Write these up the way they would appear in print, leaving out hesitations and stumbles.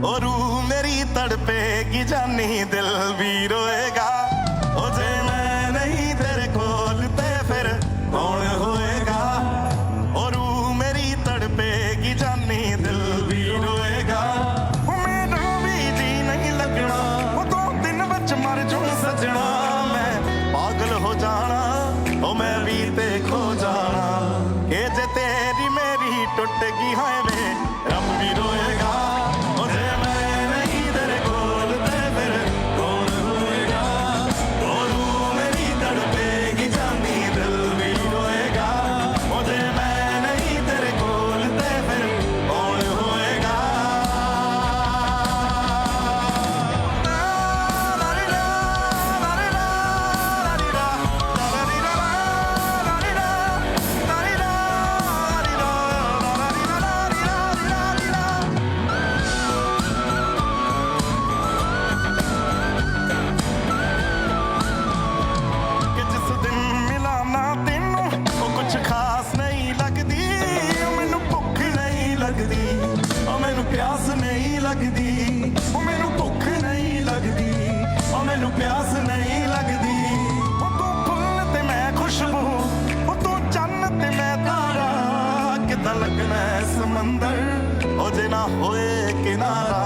ओ रूह मेरी तड़पेगी जानी दिल भी रोएगा। ओ जे मैं नहीं तेरे कोल ते फिर कौन होएगा। ओ रूह मेरी तड़पेगी जानी दिल भी रोएगा। ओ मेरा भी जी नहीं लगना, ओ 2 दिन बच मर जूं सजना। मैं पागल हो जाना, ओ मैं भी ते खो जाना। के जे तेरी मेरी टुट गई है वे रब भी रोएगा। ओ जे मैं नहीं तेरे कोल ते फिर कौन होएगा। ओ रूह मेरी तड़पेगी जानी दिल भी रोएगा। ओ जे मैं नहीं तेरे कोल ते फिर कौन होएगा। कि जिस दिन मिला ना तेनू ओ कुछ खास नहीं लगदी। ओ मैनू भुख नहीं लगदी, ओ मैनू प्यास नहीं लगदी। ओ मैनू भुख नहीं लगदी, ओ मैनू प्यास नहीं लगदी। ओ तू फुल ते मैं खुशबू, ओ तू चन्न ते मैं तारा। किदां लगना है समंदर ओ जे ना होए किनारा।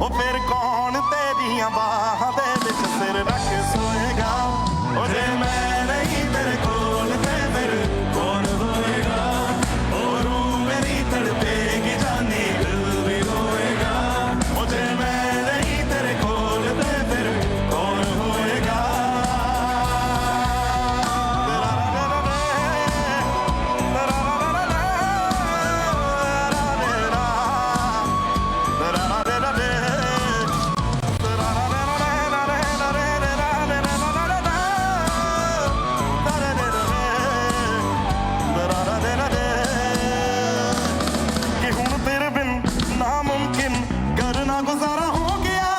ओ फिर कौन तेरियां बाहां दे विच सिर रख सोएगा। ओ जे मैं नहीं तेरे कोल ते फिर कौन होएगा। ओ रूह मेरी तड़पेगी जानी दिल भी रोएगा। ओ जे मैं नहीं तेरे कोल ते फिर कौन होएगा। कि हुण तेरे बिन नामुमकिन करना गुजारा हो गया।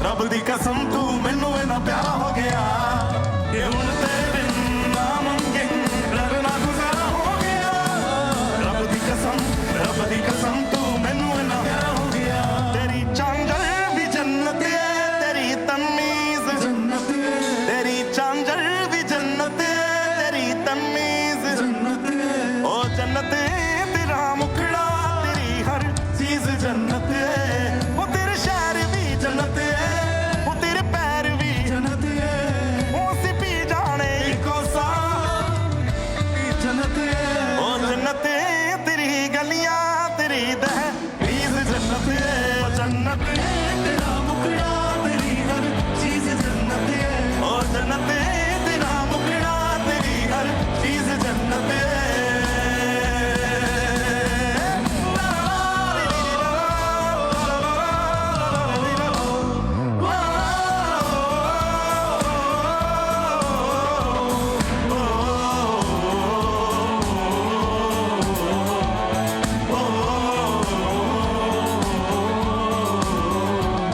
रब दी कसम तू मैनू इन्ना प्यारा हो गया। कि हुण तेरे बिन नामुमकिन करना गुजारा हो गया। रब दी कसम तू मैनू इन्ना प्यारा हो गया। तेरी चांदर भी जन्नत है, तेरी तमीज जन्नत है। तेरी चांदर भी जन्नत है, तेरी तमीज जन्नत है। ओ जन्नत तेरा मुखड़ा, तेरी हर चीज जन्नत है। वो तेरे शहर भी जन्नत है, वो तेरे पैर भी जन्नत है। वो सी पी जाने को सा जन्नत है। ओ जन्नत तेरी गलियां, तेरी दहलीज जन्नत है। ओ जन्नत तेरा मुखड़ा, तेरी हर चीज जन्नत है। ओ जन्नत तेरा मुखड़ा, तेरी हर चीज जन्नत है।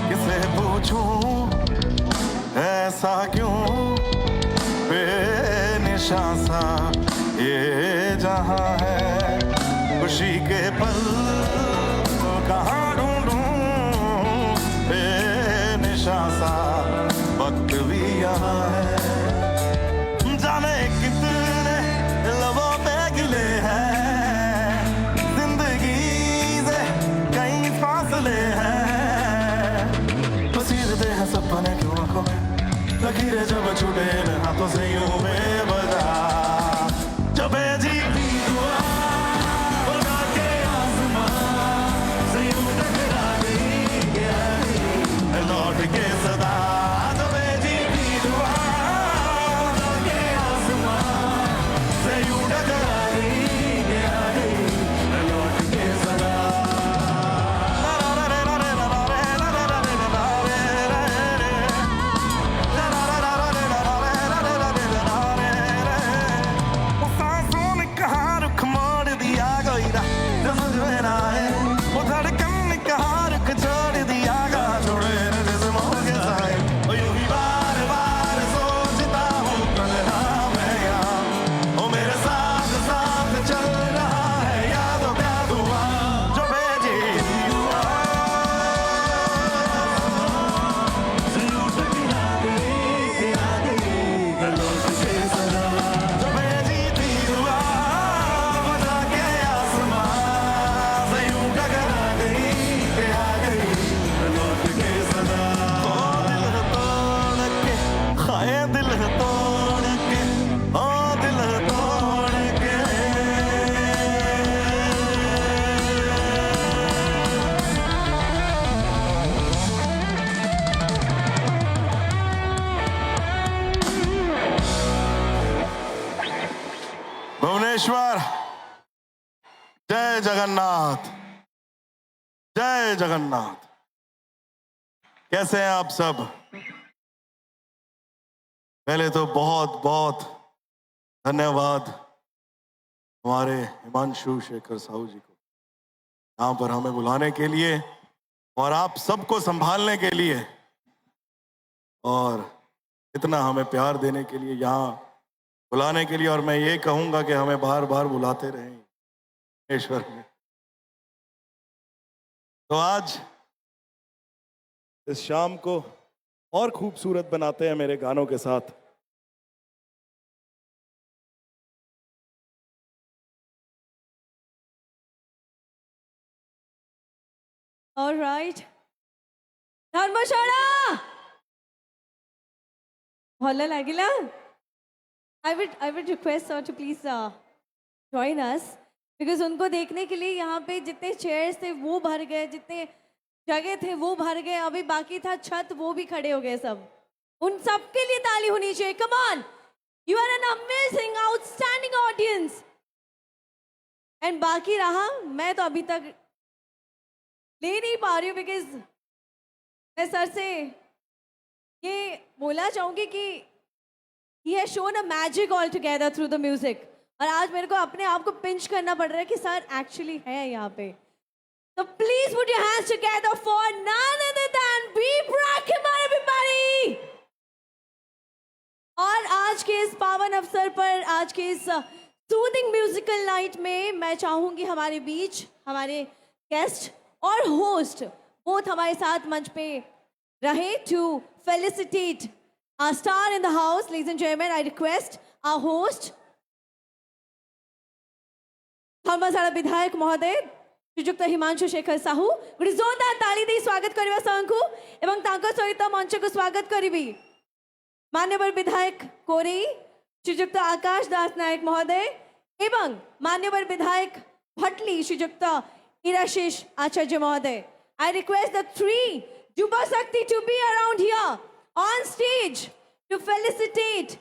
किसे पूछूं ऐसा क्यों बेनिशां सा ये जहां है। खुशी के पल कहाँ ढूंढूं बेनिशां सा वक्त भी यहाँ है। जाने कितने लबों पे गिले हैं, जिंदगी से कई फासले हैं। पसीरते हैं सपने क्यों आंखों में, लकीरें जब छूटे इन हाथों से यूं बेवजह। जगन्नाथ, जय जगन्नाथ। कैसे हैं आप सब? पहले तो बहुत बहुत धन्यवाद हमारे हिमांशु शेखर साहू जी को यहाँ पर हमें बुलाने के लिए और आप सबको संभालने के लिए और इतना हमें प्यार देने के लिए, यहाँ बुलाने के लिए। और मैं ये कहूंगा कि हमें बार बार बुलाते रहें ईश्वर में। तो आज इस शाम को और खूबसूरत बनाते हैं मेरे गानों के साथ। All right. धर्मशाला ଭଲ ଲାଗିଲା? I would request sir to please join us because उनको देखने के लिए यहाँ पे जितने चेयर्स थे वो भर गए, जितने जगह थे वो भर गए, अभी बाकी था छत, वो भी खड़े हो गए सब। उन सब के लिए ताली होनी चाहिए। Come on, you are an amazing, outstanding audience. And बाकी रहा, मैं तो अभी तक ले नहीं पा रही हूँ बिकॉज मैं सर से ये बोलना चाहूंगी कि he has shown a magic all together through the music. और आज मेरे को अपने आप को पिंच करना पड़ रहा है कि सर एक्चुअली है यहाँ पे। So please put your hands together for none other than B. Prack. Come on everybody. और आज के इस पावन अवसर पर, आज के इस सूदिंग म्यूजिकल नाइट में मैं चाहूंगी हमारे बीच हमारे गेस्ट और होस्ट बोथ हमारे साथ मंच पे रहे to felicitate our star in the house. Ladies and gentlemen, I request our host धर्मशाला विधायक महोदय श्रीजुक्त हिमांशु शेखर साहू गोटे जोरदार ताली दे स्वागत करवा सबको एवं तांको सहित मंच को स्वागत करी मान्यवर विधायक कोरेई श्रीजुक्त आकाश दास नायक महोदय एवं मान्यवर विधायक भटली श्रीजुक्त इराशीष आचार्य महोदय। I request the three Juba Shakti to be around here on stage to felicitate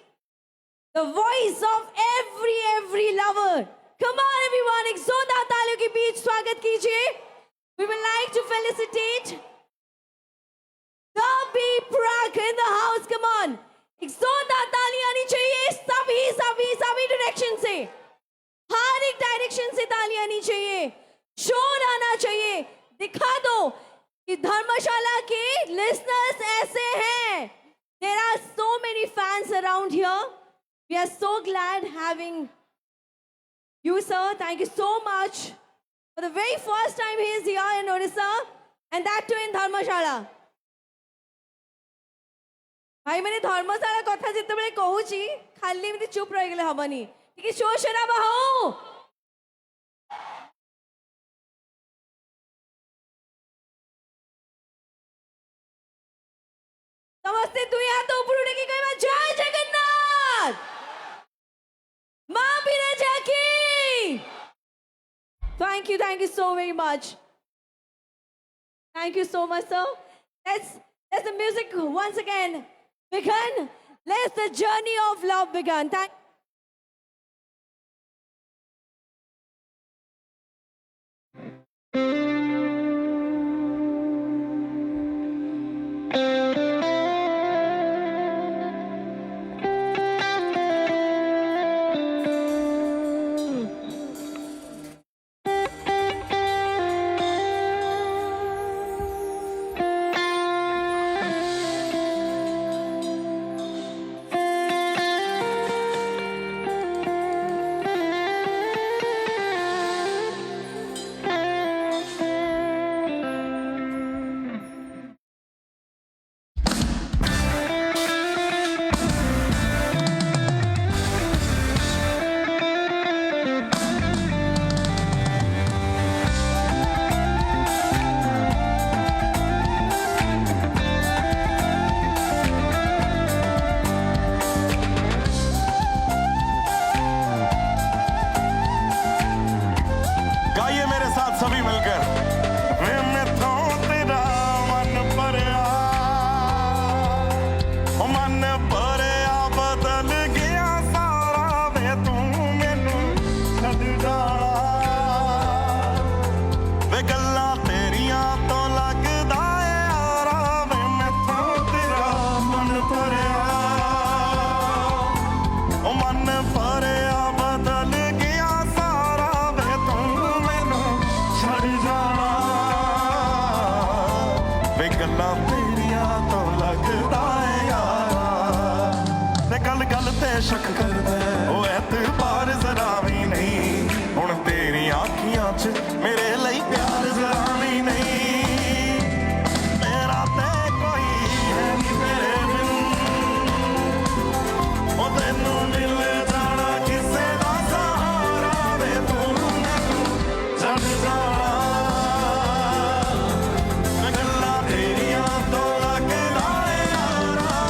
the voice of every lover. Come on everyone, एक जोरदार तालियों के बीच स्वागत कीजिए। We would like to felicitate the B. Prack in the house. Come on, एक जोरदार तालियां आनी चाहिए सभी डायरेक्शन से, हर एक डायरेक्शन से तालियां आनी चाहिए, शोर आना चाहिए। दिखा दो कि धर्मशाला के listeners ऐसे हैं। There are so many fans around here. We are so glad having you, sir. Thank you so much. For the very first time he is here in Odisha, and that too in Dharmashala. भाई मैंने धर्मशाला कथा जिते बड़े कहूची खाली एमती चुप रही गले हबनी, ठीक है? शोर शराबा हो। नमस्ते, तू यहाँ तो ऊपर उड़े की कहीं बात। जय जगन्नाथ, माँ बिरजा की। Thank you so very much. Thank you so much, sir. Let's the music once again begin. Let the journey of love begin. ਗੱਲਾਂ ਤੇਰੀਆਂ ਤੋਂ ਲੱਗਦਾ ਏ ਯਾਰਾ ਤੇ ਗੱਲ ਗੱਲ ਤੇ ਸ਼ੱਕ ਕਰਦਾ ਉਹ ਐਤਬਾਰ ਜ਼ਰਾ ਵੀ ਨਹੀਂ ਹੁਣ ਤੇਰੀਆਂ ਅੱਖੀਆਂ 'ਚ ਮੇਰੇ ਲਈ ਪਿਆਰ ਜ਼ਰਾ ਵੀ ਨਹੀਂ ਮੇਰਾ ਤੇ ਕੋਈ ਹੈ ਨਹੀਂ ਤੇਰੇ ਬਿਨ ਉਹ ਤੈਨੂੰ ਮਿਲ ਜਾਣਾ ਕਿਸੇ ਦਾ ਸਹਾਰਾ ਵੇ ਤੂੰ ਮੈਨੂੰ ਛੱਡ ਜਾਣਾ ਮੈਂ ਗੱਲਾਂ ਤੇਰੀਆਂ ਤੋਂ ਲੱਗਦਾ ਏ ਯਾਰਾ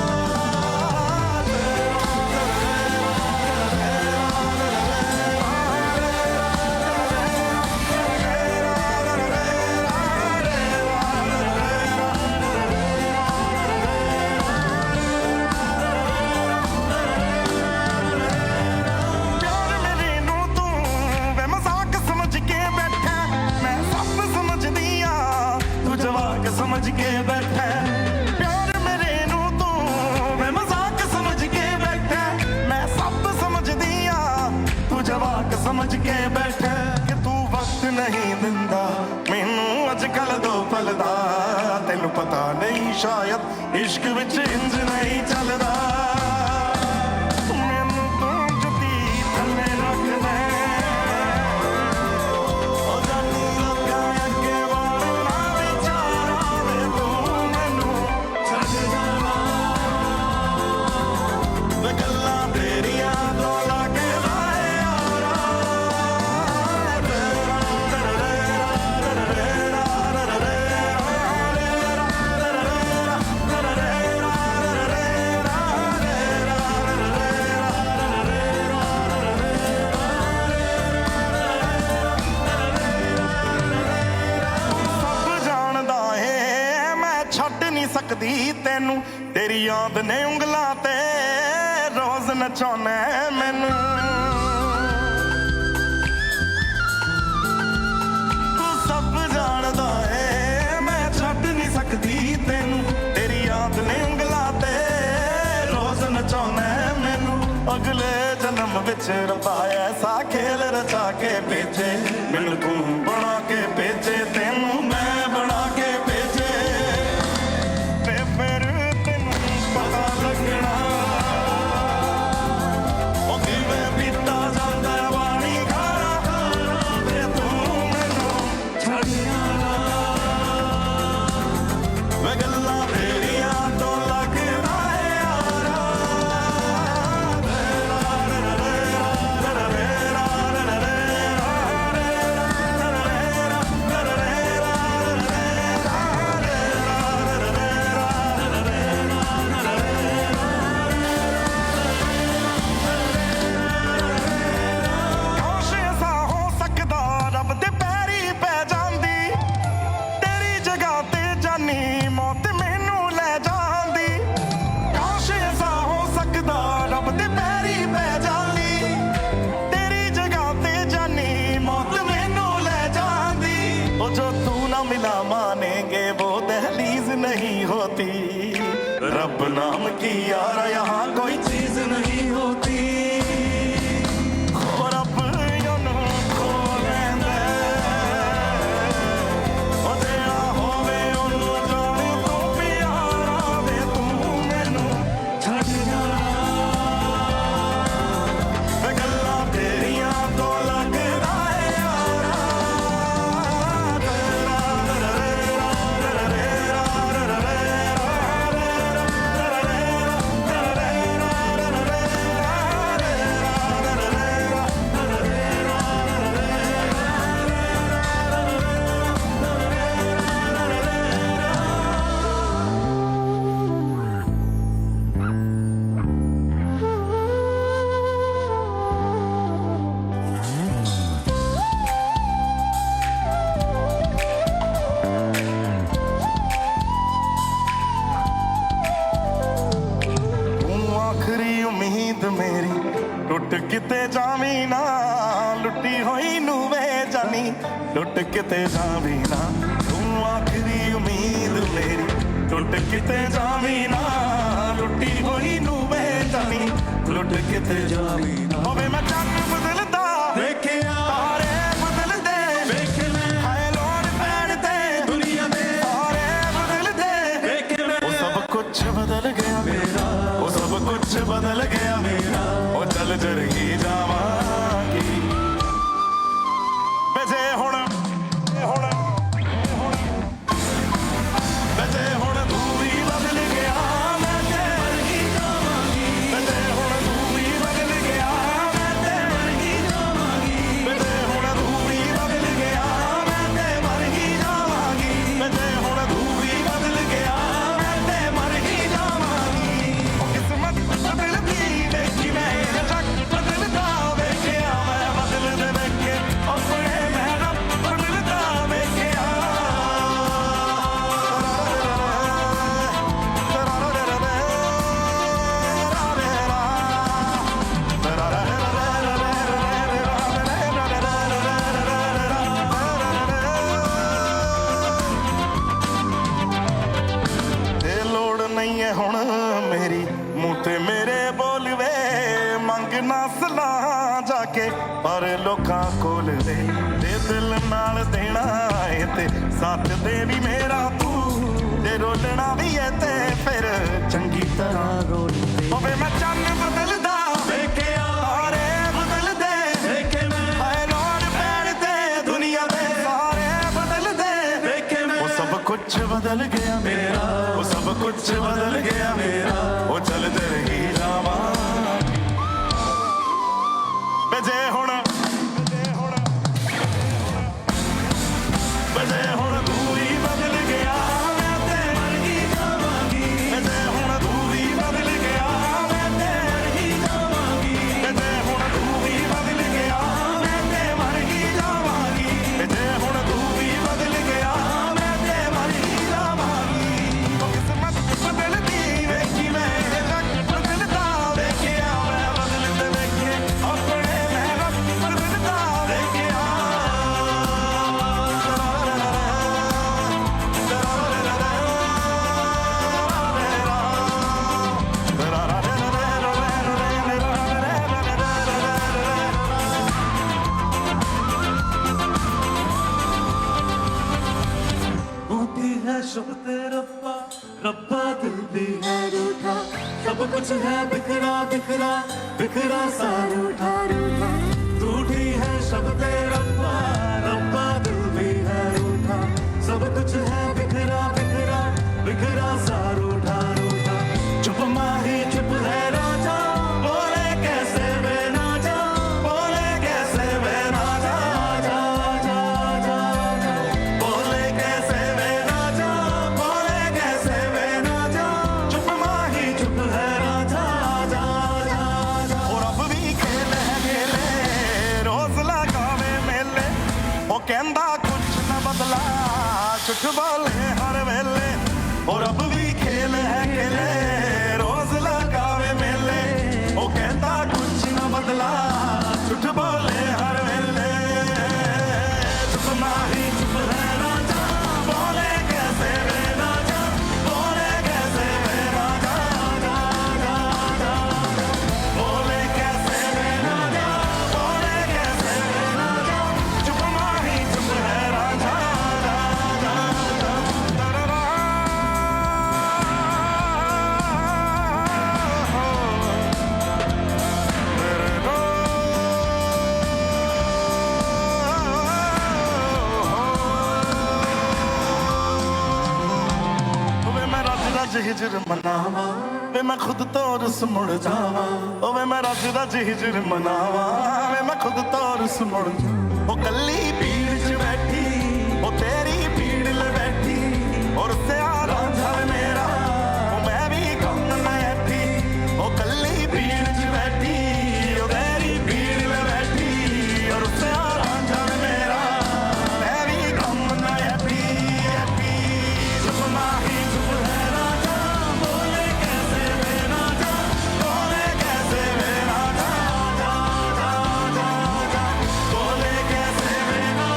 ਪਿਆਰ ਮੇਰੇ ਨੂੰ ਤੂੰ ਵੇ ਮਜ਼ਾਕ ਸਮਝ ਕੇ ਬੈਠਾ ਮੈਂ ਸਭ ਸਮਝਦੀ ਆ ਤੂੰ ਜਵਾਕ ਸਮਝ ਕੇ ਬੈਠਾ ਪਿਆਰ ਮੇਰੇ ਨੂੰ ਤੂੰ ਵੇ ਮਜ਼ਾਕ ਸਮਝ ਕੇ ਬੈਠਾ ਮੈਂ ਸਭ ਸਮਝਦੀ ਆ ਤੂੰ ਜਵਾਕ ਸਮਝ ਕੇ ਬੈਠਾ ਕਿ ਤੂੰ ਵਕਤ ਨਹੀਂ ਦਿੰਦਾ ਮੈਨੂੰ ਅੱਜ ਕੱਲ ਦੋ ਪਲ ਦਾ ਤੈਨੂੰ ਪਤਾ ਨਹੀਂ ਸ਼ਾਇਦ ਇਸ਼ਕ ਵਿੱਚ ਇੰਜ ਨਹੀਂ ਚੱਲਦਾ ਮੈਨੂੰ ਤੂੰ ਜੁੱਤੀ ਥੱਲੇ ਰੱਖ ਲੈ ਉਹ ਜਾਨੀ ਲੋਕਾਂ ਅੱਗੇ ਵਾਲਾ ਵਿਚਾਰਾ ਵੇ ਤੂੰ ਮੈਨੂੰ ਛੱਡ ਜਾਣਾ ਵੇ ਗੱਲਾਂ ਤੇਰੀਆਂ ਤੋਂ ਲੱਗਦਾ ਏ ਯਾਰਾ ਸਭ ਜਾਣਦਾ ਏ ਮੈਂ ਛੱਡ ਨਹੀਂ ਸਕਦੀ ਤੈਨੂੰ ਤੇਰੀ ਯਾਦ ਨੇ ਉਂਗਲਾਂ ਤੇ ਰੋਜ਼ ਨਚਾਉਣਾ ਏ ਮੈਨੂੰ ਤੂੰ ਸਭ ਜਾਣਦਾ ਏ ਮੈਂ ਛੱਡ ਨਹੀਂ ਸਕਦੀ ਤੈਨੂੰ ਤੇਰੀ ਯਾਦ ਨੇ ਉਂਗਲਾਂ ਤੇ ਰੋਜ਼ ਨਚਾਉਣਾ ਏ ਮੈਨੂੰ ਅਗਲੇ ਜਨਮ ਵਿੱਚ ਰੱਬਾ ਐਸਾ ਖੇਲ ਰਚਾ ਕੇ ਭੇਜੇ ਮੈਨੂੰ ਤੂੰ ਬਣਾ ਕੇ ਭੇਜੇ ਤੈਨੂੰ ਮੈਂ ਬਣਾ ਕੇ ਭੇਜੇ ਤੇ ਫਿਰ ਤੈਨੂੰ ਪਤਾ ਲੱਗਣਾ ਉਹ ਕਿਵੇਂ ਬੀਤਾ ਜਾਂਦਾ ਵਾਣੀ ਖਾਰਾ ਤੇ ਤੂੰ ਮੈਨੂੰ ਛੱਡ ਜਾਣਾ ਵੇ ਗੱਲਾਂ ਤੇਰੀਆਂ ਤੋਂ ਲੱਗਦਾ ਏ ਯਾਰਾ ਕਾਸ਼ ਐਸਾ ਹੋ ਸਕਦਾ ਰੱਬ ਦੇ ਪੈਰੀ ਪੈ ਜਾਂਦੀ ਤੇਰੀ ਜਗ੍ਹਾ ਤੇ ਜਾਨੀ ਮੌਤ ਮੈਨੂੰ ਲੈ ਜਾਂਦੀ ਕਾਸ਼ ਐਸਾ ਹੋ ਸਕਦਾ ਰੱਬ ਦੇ ਪੈਰੀ ਪੈ ਜਾਂਦੀ ਤੇਰੀ ਜਗ੍ਹਾ ਤੇ ਜਾਨੀ ਮੌਤ ਮੈਨੂੰ ਲੈ ਜਾਂਦੀ ਉਹ ਜੋ ਤू ना मिला मानेंगे वो दहलीज नहीं होती रब नाम की यार यहाँ कोई चीज नहीं होती और अब यूं खो लेंदे ओ जेड़ा होवे ओनू जाने तो प्यारा वे तू मैनू छੱਡ जाना वे गल्लां तेरियां तो लगदा ए यारा ਤੂੰ ਆਖਰੀ ਉਮੀਦ ਮੇਰੀ ਟੁੱਟ ਕਿਤੇ ਜਾਵੀਂ ਨਾ ਲੁੱਟੀ ਹੋਈ ਨੂੰ ਵੇ ਜਾਨੀ ਟੁੱਟ ਕਿਤੇ ਜਾਵੀਂ ਨਾ ਤੂੰ ਆਖਰੀ ਉਮੀਦ ਮੇਰੀ ਟੁੱਟ ਕਿਤੇ ਜਾਵੀਂ ਨਾ ਲੁੱਟੀ ਹੋਈ ਨੂੰ ਵੇ ਜਾਨੀ ਲੁੱਟ ਕਿਤੇ ਜਾਵੀਂ ਨਾ ਹੋਵੇ ਮੈਂ ਚੰਨ ਬਦਲਦਾ ਵੇਖਿਆ ਤਾਰੇ ਬਦਲਦੇ ਵੇਖ ਲੈ ਹਾਏ ਲੋੜ ਪੈਣ ਤੇ ਦੁਨੀਆ ਦੇ ਤਾਰੇ ਬਦਲਦੇ ਚੱਲ ਜਰਗੀ ਜਾਵਾਂਗੀ ਵੇ ਜੇ ਹੁਣ ਵੇ ਜੇ ਹੁਣ ਤੂੰ ਵੀ ਬਦਲ ਗਿਆ ਮੈਂ ਤੇ ਵਰਗੀ ਜਾਵਾਂਗੀ ਵੇ ਜੇ ਹੁਣ ਤੂੰ ਵੀ ਬਦਲ ਗਿਆ ਮੈਂ ਤੇ ਵਰਗੀ ਜਾਵਾਂਗੀ ਵੇ ਜੇ ਹੁਣ ਤੂੰ ਵੀ ਬਦਲ ਗਿਆ ਮੈਂ ਤੇ ਵਰਗੀ ਜਾਵਾਂਗੀ ਵੇ ਜੇ ਹੁਣ ਤੂੰ ਵੀ ਬਦਲ ਗਿਆ ਮੈਂ ਤੇ ਵਰਗੀ ਜਾਵਾਂਗੀ ਉਹ ਕਿਸਮਤ ਬਦਲਦੀ ਵੇਖੀ ਮੈਂ ਜੱਗ ਬਦਲਦਾ ਵੇਖਿਆ ਮੈਂ ਬਦਲਦੇ ਵੇਖੇ ਆਪਣੇ ਮੈਂ ਰੱਬ ਬਦਲਦਾ ਵੇਖਿਆ ਤੇ ਲੋੜ ਨਹੀਂ ਹੈ ਹੁਣ ਮੇਰੀ ਮੂੰਹ ਤੇ ਮੇਰੇ ਬੋਲਵੇ ਮੰਗਣਾ ਸਲਾਹ ਜਾ ਕੇ ਪਰ ਲੋਕਾਂ ਕੋਲ ਦੇ ਤੇ ਦਿਲ ਨਾਲ ਦੇਣਾ ਏ ਤੇ ਸਾਥ ਦੇ ਵੀ ਮੇਰਾ ਤੂੰ ਤੇ ਰੋਲਣਾ ਵੀ ਏ ਤੇ ਫਿਰ ਚੰਗੀ ਤਰ੍ਹਾਂ ਰੋਲਦੇ ਹੋਵੇ ਮੈਂ ਚੰਨ ਬਦਲਦਾ ਵੇਖਿਆ ਸਾਰੇ ਬਦਲਦੇ ਵੇਖੇ ਮੈਂ ਹਾਏ ਲੋੜ ਪੈਣ ਤੇ ਦੁਨੀਆ ਦੇ ਸਾਰੇ ਬਦਲਦੇ ਵੇਖੇ ਮੈਂ ਉਹ ਸਭ ਕੁਝ ਬਦਲ ਗਿਆ ਮੇਰਾ ਉਹ ਸਭ ਕੁਝ ਬਦਲ ਗਿਆ ਮੇਰਾ ਉਹ ਚੱਲਦੇ ਰਹੀ ਜਾਵਾਂ ਵੇ ਜੇ ਹੁਣ ਵੇ ਜੇ ਹੁਣ ਤੂੰ ਵੀ ਬਦਲ ਗਿਆ ਮੈਂ ਤੇ ਵਰਗੀ ਜਾਵਾਂਗੀ ਵੇ ਜੇ ਹੁਣ ਤੂੰ ਵੀ ਬਦਲ ਗਿਆ ਮੈਂ ਤੇ ਵਰਗੀ ਜਾਵਾਂਗੀ ਵੇ ਜੇ ਹੁਣ ਤੂੰ ਵੀ ਬਦਲ ਗਿਆ ਮੈਂ ਤੇ ਵਰਗੀ ਜਾਵਾਂਗੀ ਵੇ ਜੇ ਹੁਣ ਤੂੰ ਵੀ ਬਦਲ ਗਿਆ ਮੈਂ ਤੇ ਵਰਗੀ ਜਾਵਾਂਗੀ ਉਹ ਕਿਸਮਤ ਬਦਲਦੀ ਵੇਖੀ ਮੈਂ ਜੱਗ ਬਦਲਦਾ ਵੇਖਿਆ ਮੈਂ ਬਦਲਦੇ ਵੇਖੇ ਆਪਣੇ ਮੈਂ ਰੱਬ ਬਦਲਦਾ ਵੇਖਿਆ होती है शब्द रब्बा रब्बा दिल भी है रूठा सब कुछ है बिखरा बिखरा बिखरा सा रूठा रूठा रूठी है शब्द रब्बा रब्बा दिल भी है रूठा सब कुछ है बिखरा बिखरा बिखरा सा रूठा रूठा चुप माही चुप है राजा बोले कैसे वे ना जा बोले कैसे वे ना जा जा जा जा जा बोले कैसे वे ना जा बोले कैसे वे ना जा चुप माही चुप है राजा जा जा जा ਉਹ ਰੱਬ ਵੀ ਖੇਲ ਹੈ ਗੇਲੇ ਰੋਜ਼ ਲਗਾਵੇ ਮੇਲੇ ਉਹ ਕਹਿੰਦਾ ਕੁਛ ਨਾ ਬਦਲਾ ਝੂਠ ਬੋਲੇ ਹਰ ਵੇਲੇ ਉਹ ਰੱਬ ਵੀ ਖੇਲ ਹੈ ਗੇਲੇ ਰੋਜ਼ ਲਗਾਵੇ ਮੇਲੇ ਉਹ ਕਹਿੰਦਾ ਕੁਛ ਨਾ ਬਦਲਾ ਝੂਠ ਬੋਲੇ ਹਰ ਵੇਲੇ ਚੁੱਪ ਮਾਹੀ ਚੁੱਪ ਹੈ ਰਾਜਾ ਬੋਲੇ ਕੈਸੇ ਵੇ ਰਾਜਾ ਬੋਲੇ ਕੈਸੇ ਵੇ ਰਾਜਾ ਜਾ ਜਾ ਜਾ बोले कैसे वे राजा बोले कैसे वे राजा चुप माही चुप है राजा राजा तररा तेरे दो ਵੇ ਮੈਂ ਰੱਜ ਰੱਜ ਹਿਜਰ ਮਨਾਵਾਂ ਵੇ ਮੈਂ ਖੁਦ ਤੋਂ ਰਸ ਮੁੜ ਜਾਵਾਂ ਓ ਵੇ ਮੈਂ ਰੱਜ ਰੱਜ ਹਿਜਰ ਮਨਾਵਾਂ ਵੇ ਮੈਂ ਖੁਦ ਤੋਂ ਰਸ ਮੁੜ ਜਾਵਾਂ ਉਹ ਕੱਲੀ ਭੀੜ 'ਚ ਬੈਠੀ ਉਹ ਤੇਰੀ ਭੀੜ ਲੈ ਬੈਠੀ ਔਰ ਸਿਆ ਰਾਂਝਾ ਵੇ ਮੇਰਾ ਉਹ ਮੈਂ ਵੀ ਕੰਮ ਨਾ ਐਠੀ ਉਹ ਕੱਲੀ ਭੀੜ 'ਚ ਬੈਠੀ ਉਹ ਤੇਰੀ ਭੀੜ ਲੈ ਬੈਠੀ ਔਰ ਸਿਆ ਰਾਂਝਾ ਵੇ ਮੇਰਾ ਮੈਂ ਵੀ ਕੰਮ ਨਾ ਐਠੀ ਐਠੀ ਚੁੱਪ ਮਾਹੀ ਚੁੱਪ ਹੈ ਰਾਜਾ ਬੋਲੇ कैसे वे राजा बोले कैसे वे राजा जा जा जा जा बोले कैसे वे राजा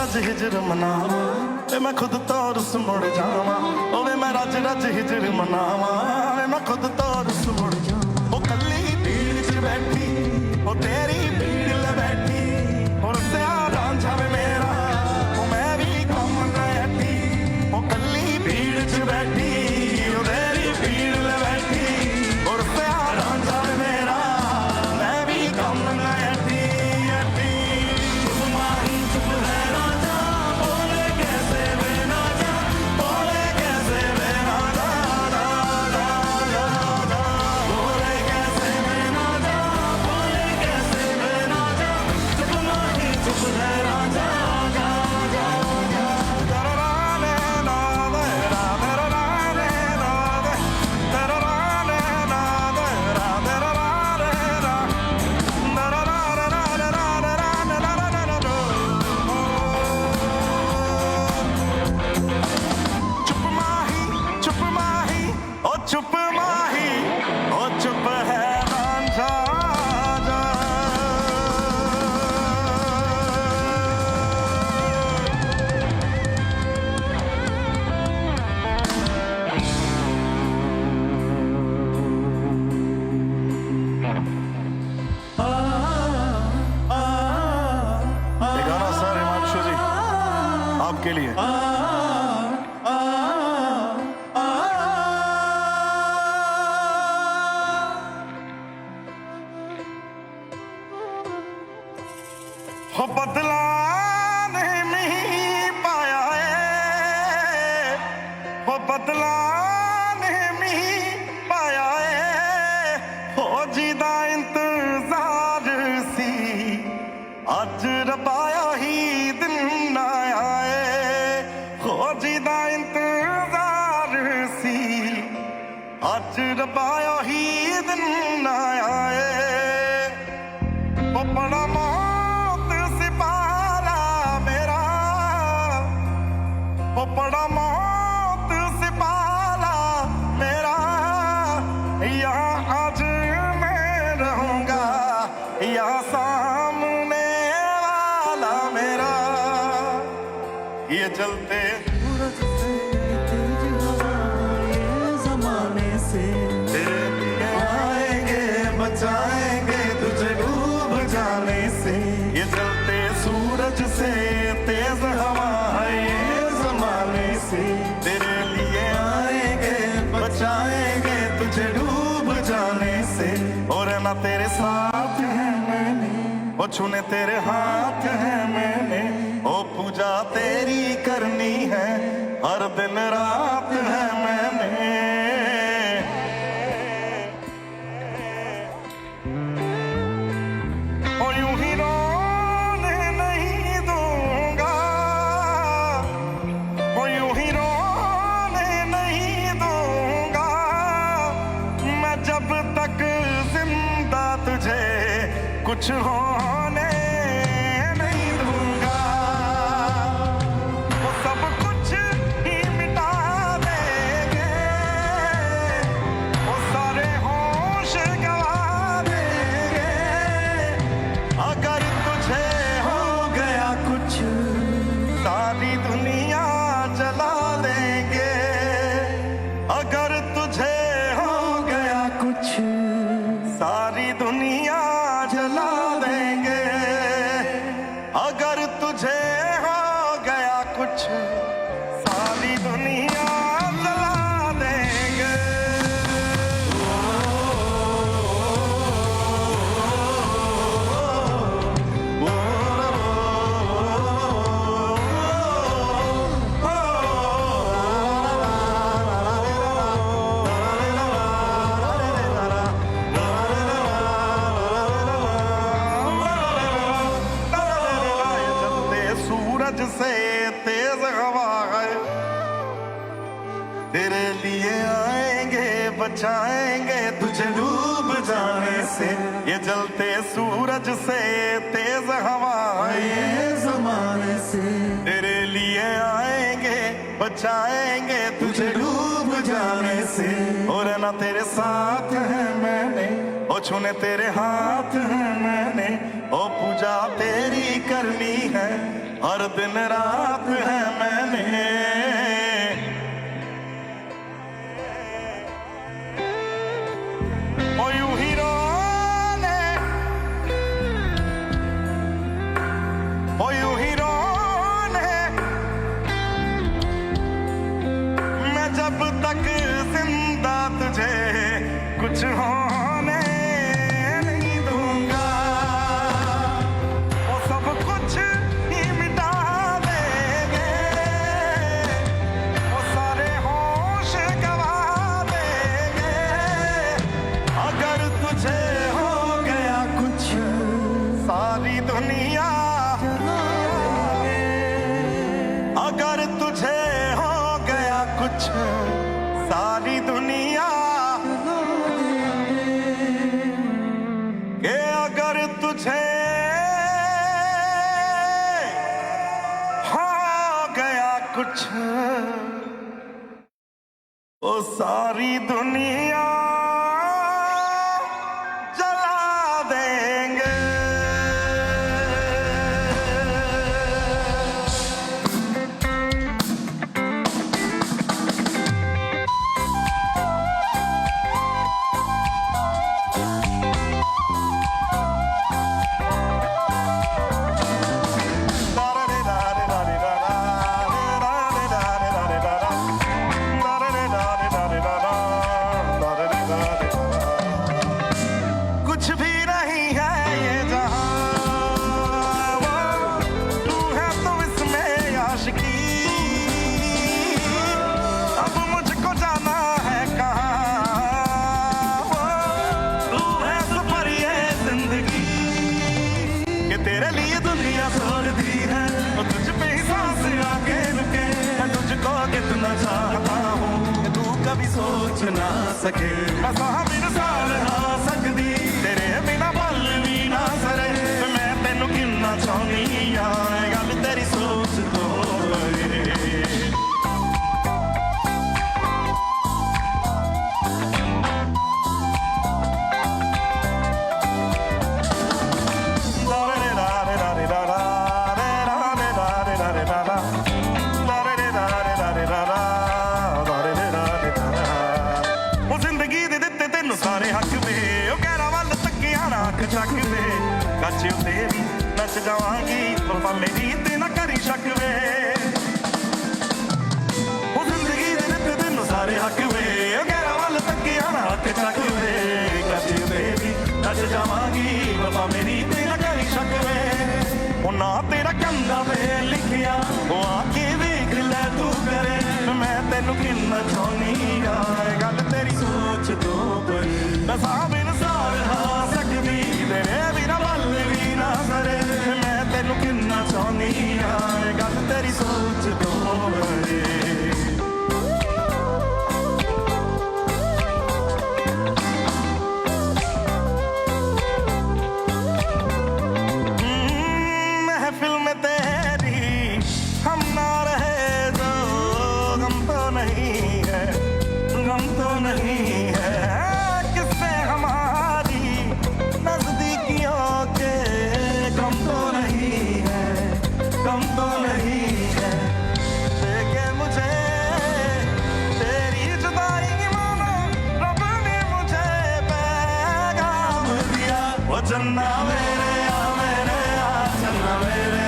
रज हिजर मनावा वे मैं खुद तो रुस मुड़ जावा ओ वे मैं रज रज हिजर मनावा वे मैं खुद तो रुस मुड़ जावा ओ कल्ली भीड़ च बैठी ओ तेरी भीड़ ले बैठी और सिया रांझा वे मेरा ओ मैं भी कम बैठी ओ कल्ली भीड़ च बैठी ओ तेरी भीड़ ले बैठी और सिया रांझा वे मेरा मैं भी कम बैठी चुप माही चुप है राजा बोले कैसे वे राजा बोले कैसे वे राजा बोले कैसे वे राजा बोले कैसे वे राजा चुप माही चुप है राजा चुप माही ओ चुप है रांझा जा ये गाना सर हिमांशु जी आपके लिए हो बदला नहीं पाया है हो बदला नहीं पाया है हो जीदा इंतजार सी अज रबाया ही दिन आए हो जीदा इंतजार सी अज रबाया ही दिन आए वो बड़ा वो बड़ा मौत सिपाला मेरा यहाँ आज मैं रहूंगा या सामने वाला मेरा ये चलते जमाने से आएंगे बचाएंगे तुझे डूब जाने से ये चलते सूरज से तेज हवा है से तेरे लिए आएंगे बचाएंगे तुझे डूब जाने से और ना तेरे साथ है मैंने वो छूने तेरे हाथ है मैंने ओ पूजा तेरी करनी है हर दिन रात है मैंने ओ यूं ही रोने नहीं दूंगा यूं ही रोने नहीं दूंगा मैं जब तक जिंदा तुझे कुछ होने नहीं दूंगा वो सब कुछ ही मिटा देंगे वो सारे होश गवा देंगे अगर तुझे हो गया कुछ सारी दुनिया जला देंगे अगर तुझे हो गया कुछ सारी दुनिया जला देंगे अगर तुझे हो गया कुछ सारी दुनिया जला देंगे सूरज से तेज हवा है तेरे लिए आएंगे बचाएंगे तुझे डूब जाने से ये जलते सूरज से तेज हवा है ये जमाने से तेरे लिए आएंगे बचाएंगे तुझे डूब जाने से और ना तेरे साथ है मैंने ओ छूने तेरे हाथ है मैंने ओ पूजा तेरी करनी है हर दिन रात है मैंने ओ यूं ही रोने ओ यूं ही रोने मैं जब तक जिंदा तुझे कुछ होने नहीं दूंगा वो सब कुछ ही मिटा देंगे वो सारे होश गवा देंगे अगर तुझे हो गया कुछ सारी दुनिया अगर तुझे हो गया कुछ सारी दुनिया के अगर तुझे हो गया कुछ वो सारी दुनिया जला देंगे कुछ भी नहीं है ये जहां तू है तो इसमें आशिकी अब मुझको जाना है कहाँ तू है सफर ये जिंदगी कि तेरे लिए दुनिया छोड़ दी है और तुझ पे ही सांस आके रुके मैं तुझको कितना चाहता हूँ कि तू कभी सोच ना सके मैं साबिर साल ना सकती तेरे बिना पल भी ना सरे मैं तेनू किन्ना चाहनी आ गल तेरी सोच तो ਉਹ ਜ਼ਿੰਦਗੀ ਦੇ ਦਿੱਤੇ ਤੈਨੂੰ ਸਾਰੇ ਹੱਕ ਵੇ ਉਹ ਕਹਿਰਾ ਵੱਲ ਤੱਕਿਆ ਨਾ ਅੱਖ ਚੱਕ ਵੇ ਕੱਚ ਉੱਤੇ ਵੀ ਨੱਚ ਜਾਵਾਂਗੀ ਪਰ ਮੇਰੀ ਤੇ ਨਾ ਕਰੀ ਸ਼ੱਕ ਵੇ ਉਹ ਜ਼ਿੰਦਗੀ ਦੇ ਦਿੱਤੇ ਤੈਨੂੰ ਸਾਰੇ ਹੱਕ ਵੇ ਉਹ ਕਹਿਰਾ ਵੱਲ ਤੱਕਿਆ ਨਾ ਅੱਖ ਚੱਕ ਵੇ ਕੱਚ ਉੱਤੇ ਵੀ ਨੱਚ ਜਾਵਾਂਗੀ ਪਰ ਮੇਰੀ ਤੇ ਨਾ ਕਰੀ ਸ਼ੱਕ ਵੇ ਉਹ ਨਾ ਤੇਰਾ ਕੰਦਾ ਵੇ ਲਿਖਿਆ ਉਹ ਆ ਕੇ ਵੇਖ ਲੈ ਤੂੰ ਕਰੇ ਮੈਂ ਤੈਨੂੰ ਕਿੰਨਾ ਚਾਹਨੀ ਆ ਗੱਲ ਤੇਰੀ ਸੋਚ ਤੋਂ ਪਰੇ ਮੈਂ ਸਾਬਿਰ ਸਾਰ ਹਾਂ ਸਕਦੀ ਤੇਰੇ ਬਿਨਾ ਵੱਲ ਵੀ ਨਾ ਸਰੇ ਮੈਂ ਤੈਨੂੰ ਕਿੰਨਾ ਚਾਹਨੀ ਆ ਗੱਲ ਤੇਰੀ ਸੋਚ ਤੋਂ ਪਰੇ महफिल में तेरी हम ना रहे तो गम तो नहीं है गम तो नहीं है किससे हमारी नजदीकियों के गम तो नहीं है गम तो नहीं है देखे मुझे तेरी जुदाई मानो रब ने मुझे पैगाम दिया वो जन्ना मेरे चन्ना मेरे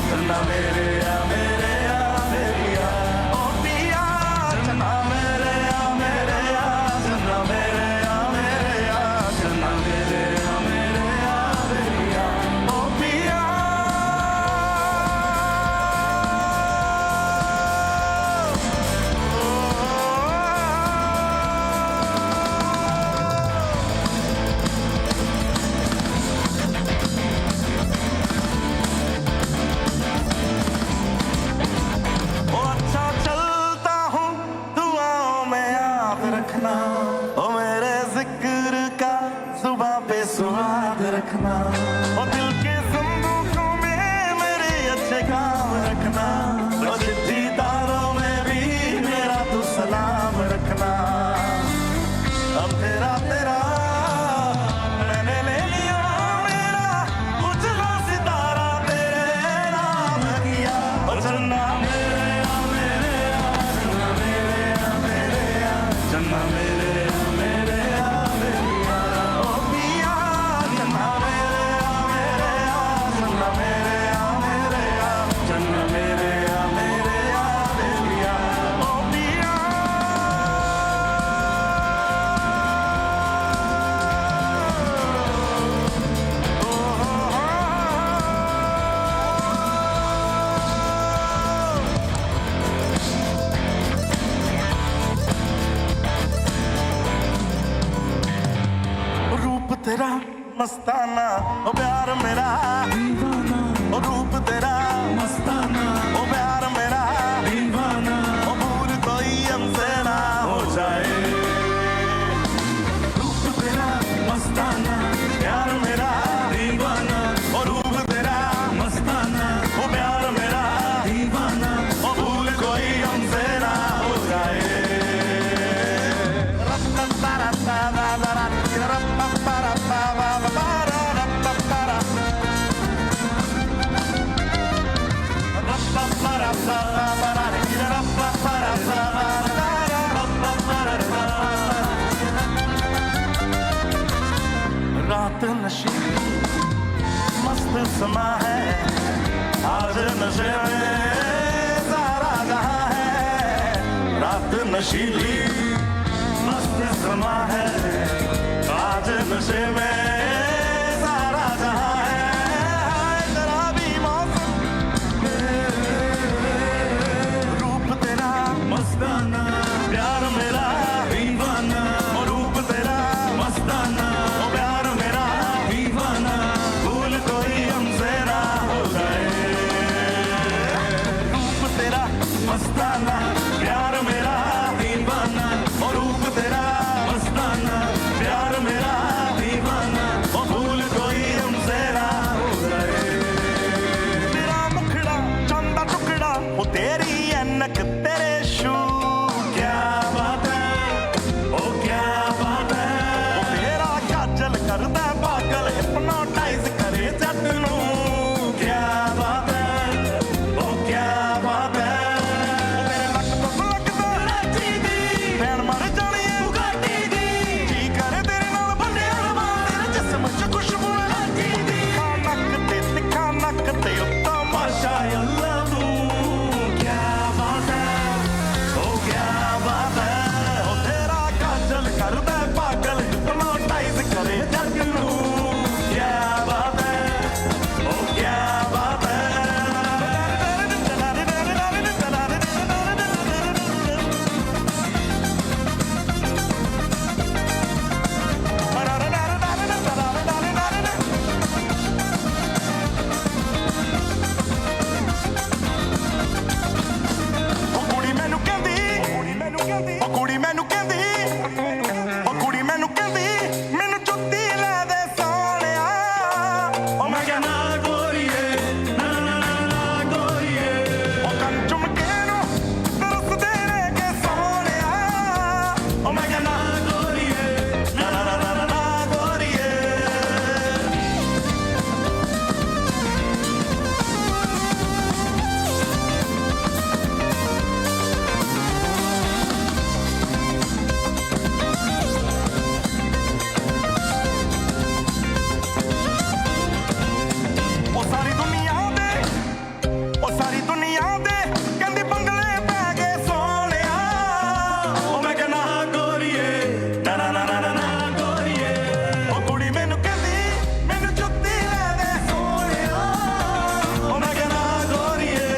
चन्ना मेरे मेरी ओ पिया चन्ना मेरे चन्ना मेरे चन्ना मेरे ओ पिया ओ अच्छा चलता हूँ दुआओं में याद रखना ओ मेरे जिक्र का सुबह पे स्वाद रखना ओ दिल के संदूकों में मेरे अच्छे काम रखना ओ चिट्ठी तारों में भी मेरा तू सलाम रखना अब तेरा तेरा मैंने ले लिया मेरा उजला सितारा तेरे तेरा मस्ताना ओ प्यार मेरा दीवाना ओ रूप तेरा मस्ताना ओ प्यार मेरा दीवाना ओ भूल कोई हमसे ना हो जाए रूप तेरा मस्ताना प्यार मेरा दीवाना ओ रूप तेरा मस्ताना ओ प्यार मेरा दीवाना ओ भूल कोई हमसे ना हो जाए रात नशीली मस्त समा है आज नशे में सारा जहां है रात नशीली मस्त समा है आज नशे में सारा जहां है शराबी मौसम रूप तेरा मस्ताना प्यार मेरा दीवाना और रूप तेरा मस्ताना ओ प्यार मेरा दीवाना भूल कोई हमसे ना हो जाए रूप तेरा मस्ताना प्यार मेरा दीवाना और रूप तेरा मस्ताना प्यार मेरा दीवाना ओ भूल कोई हमसे ना हो जाए तेरा मुखड़ा चंदा टुकड़ा वो तेरी ऐनक तेरे शू क्या बात है ओ क्या बात है ओ तेरा काजल करदा पागल हिप्नोटाइज करे जट नू क्या बात है ओ क्या बात है ओ तेरे नक तो लगदा राजी दी भैन मर जानी है बुगाटी दी जी करे तेरे नाल बन्ने हलवा तेरे जिस्म च खुशबू राजी दी तिखा नक ते उत्ता माशा अल्लाह तू क्या बात है ओ क्या बात है ओ तेरा काजल करदा पागल हिप्नोटाइज करे जग नू क्या बात है ओ क्या बात है ਉਹ ਕੁੜੀ ਮੈਨੂੰ ਕਹਿੰਦੀ ਉਹ ਕੁੜੀ ਮੈਨੂੰ ਕਹਿੰਦੀ ਉਹ ਕੁੜੀ ਮੈਨੂੰ ਕਹਿੰਦੀ ਮੈਨੂੰ ਜੁੱਤੀ ਲੈ ਦੇ ਸੋਹਣਿਆ ਉਹ ਮੈਂ ਕਿਹਾ ना गोरिए ना ना ना ना गोरिए ਉਹ ਕੰਨ ਚੁੰਮ ਕੇ ਨੂੰ ਤਰਸਦੇ ਰਹਿ ਕੇ ਸੋਹਣਿਆ ਉਹ ਮੈਂ ਕਿਹਾ ਨਾ गोरिए ਨਾ ਨਾ ਨਾ ਨਾ ਨਾ ਗੋਰੀਏ ਉਹ ਸਾਰੀ ਦੁਨੀਆ ਦੇ ਕਹਿੰਦੀ ਬੰਗਲੇ ਪੈ ਗਏ ਸੋਹਣਿਆ ਉਹ ਮੈਂ ਕਹਿੰਦਾ गोरिए ਨਾ ਨਾ ਨਾ ਨਾ ਨਾ ਨਾ गोरिए ਉਹ ਕੁੜੀ ਮੈਨੂੰ ਕਹਿੰਦੀ ਮੈਨੂੰ ਜੁੱਤੀ ਲੈ ਦੇ ਸੋਹਣਿਆ ਉਹ ਮੈਂ ਕਹਿੰਦਾ ਗੋਰੀਏ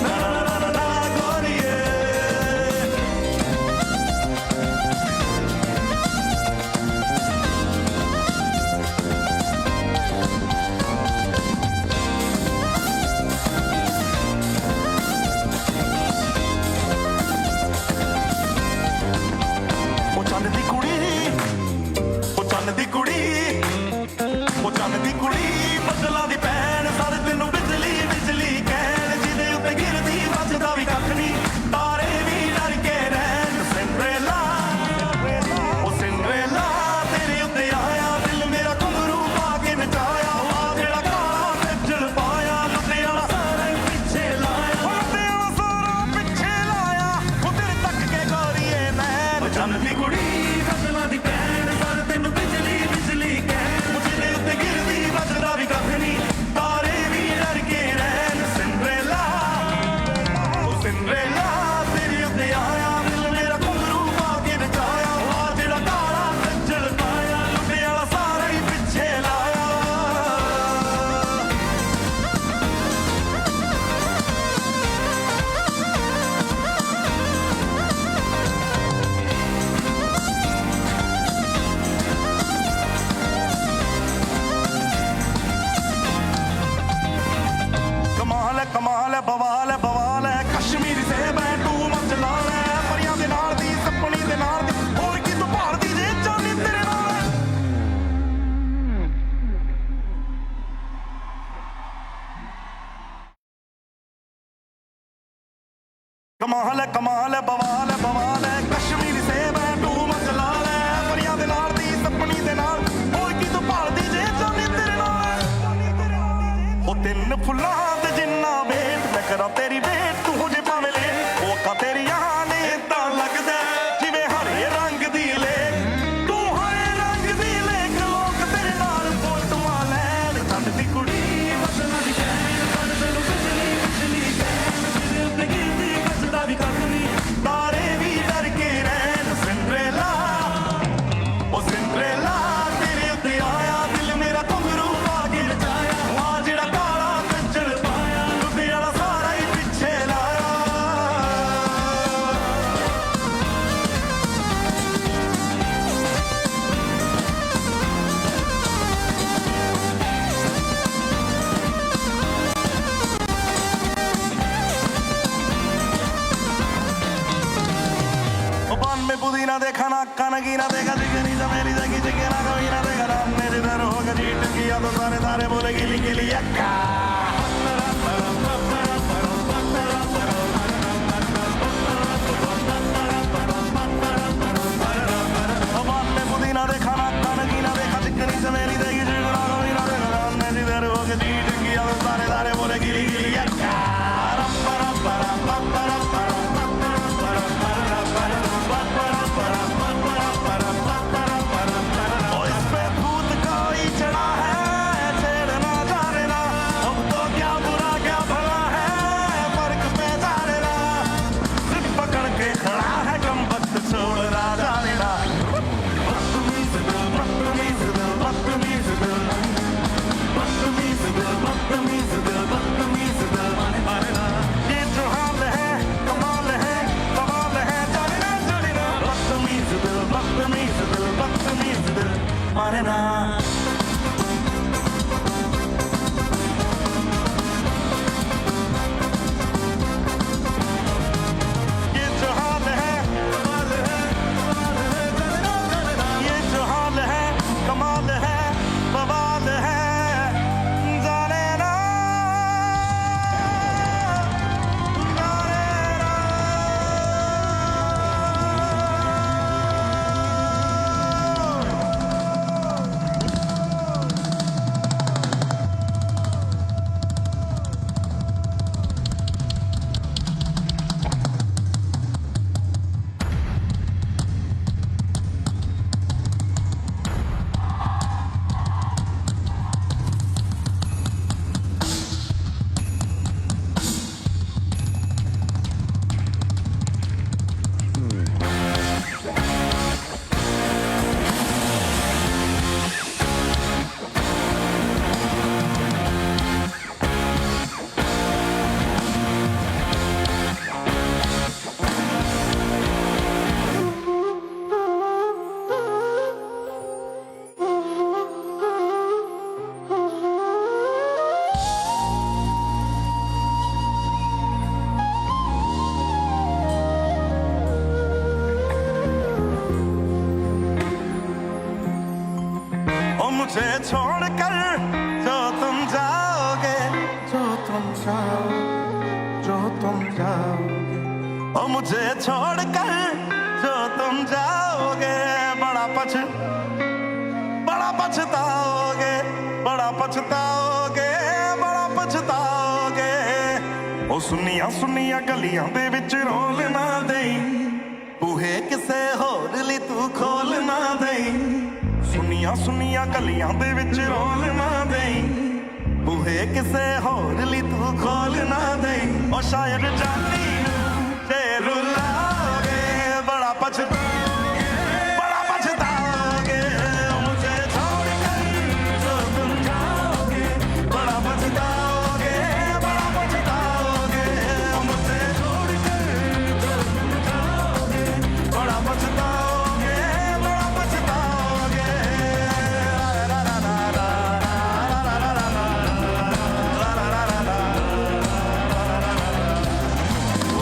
ਨਾ ਨਾ ਨਾ ਨਾ ਨਾ ਗੋਰੀਏ ਉਹ ਚੰਨ ਦੀ ਕੁੜੀ ਉਹ ਚੰਨ ਦੀ ਕੁੜੀ ਉਹ ਚੰਨ ਦੀ ਕੁੜੀ ਬੱਦਲਾਂ ਦੀ ਭੈਣ ਸਾਰੇ ਤੈਨੂੰ ਬਿਜਲੀ ਬਿਜਲੀ ਕਹਿਣ ਜਿਹਦੇ ਉੱਤੇ ਗਿਰਦੀ ਵੱਜਦਾ ਵੀ ਕੱਖ ਨਹੀਂ ਤਾਰੇ ਵੀ ਡਰ ਕੇ ਰਹਿਣ ਸਿੰਡਰੇਲਾ ਉਹ ਸਿੰਡਰੇਲਾ ਤੇਰੇ ਉੱਤੇ ਆਇਆ ਦਿਲ ਮੇਰਾ ਘੁੰਗਰੂ ਪਾ ਕੇ ਨਚਾਇਆ ਆ ਜਿਹੜਾ ਕਾਲਾ ਸੱਜਣ ਪਾਇਆ ਲੁੱਟਿਆ ਸਾਰਾ ਪਿੱਛੇ ਲਾਇਆ ਲੁੱਟਿਆ ਸਾਰਾ ਪਿੱਛੇ ਲਾਇਆ ਉਹ ਤੇਰੇ ਤੱਕ ਕੇ ਗੋਰੀਏ ਮੈਂ चंद की कुड़ी बदला कमाल है कमाल है बवाल है बवाल है कश्मीरी सेब है तू मसला है परियां दे नाल दी सपनी दे नाल ओए की तू भालदी जे जानी तेरे नाल ओ तिन फुल्लां दे जिन्ना वेट मैं करा तेरी वेट तू हो जे भावें ले ओ का तेरी यां ने इदां लगदा जिवें हरे रंग दी लेक तू हरे रंग दी लेक लोक तेरे नाल फोटोआं लैण छड्ड दी कुड़ी बसना दी शैन कर तैनूं बिजली बिजली गैन तेरे उत्ते गिरदी कसदा भी कख नहीं तारे भी डर के रहन सिंड्रेला ओ सिंड्रेला तेरे उत्ते आया दिल मेरा घुंघरू पा के नचाया आ जेड़ा काला कंजर पाया लुटे वाला सारा ही पिछे लाया ओ बन में पुदीना देखा ना कनगी ना देखा जिगनी जमेली जगी जिगना कोई ना देखा राम मेरे दर हो गजी टकिया तो सारे सारे बोले गिली गिली अक्का ओ बन में पुदीना देखा ना कनगी ना देखा जिगनी जमेली जगी जिगना कोई ना देखा राम मेरे दर हो गजी टकिया तो सारे सारे बोले गिली गिली अक्का रम परम परम परम परम ओ इस पे भूत कोई चढ़ा है छेड़ना जानेना अब तो क्या बुरा क्या भला है फर्क पे जानेना सिर्फ पकड़ के खड़ा है कम वक्त छोड़ रहा जानेना बदतमीज दिल बदतमीज दिल बदतमीज दिल बदतमीज दिल बदतमीज दिल बदतमीज दिल मानेना ये जो हाल है कमाल है बवाल है जानेना जानेना बदतमीज दिल बदतमीज दिल बदतमीज दिल मानेना ये जो हाल है कमाल है ये जो हाल है कमाल है बवाल है जाने ना ओ मुझे छोड़कर जो तुम जाओगे जो तुम जाओगे जो तुम जाओगे ओ मुझे छोड़कर जो तुम जाओगे बड़ा पछताओगे बड़ा पछताओगे बड़ा पछताओगे ओ सुनिया सुनिया गलियां दे विच रोल ना देई बूहे किसे होर ली तू खोल ना देई सुनिया सुनिया गलियां दे विच रोल ना देई बूहे किसे होर ली तू खोल ना देई ओ शायद जानी ते रुलाओगे बड़ा पछताओगे ओ मुझे छोड़कर जो तुम जाओगे बड़ा पछताओगे ओ मुझे छोड़कर जो तुम जाओगे बड़ा पछताओगे ला ला ला ला ओ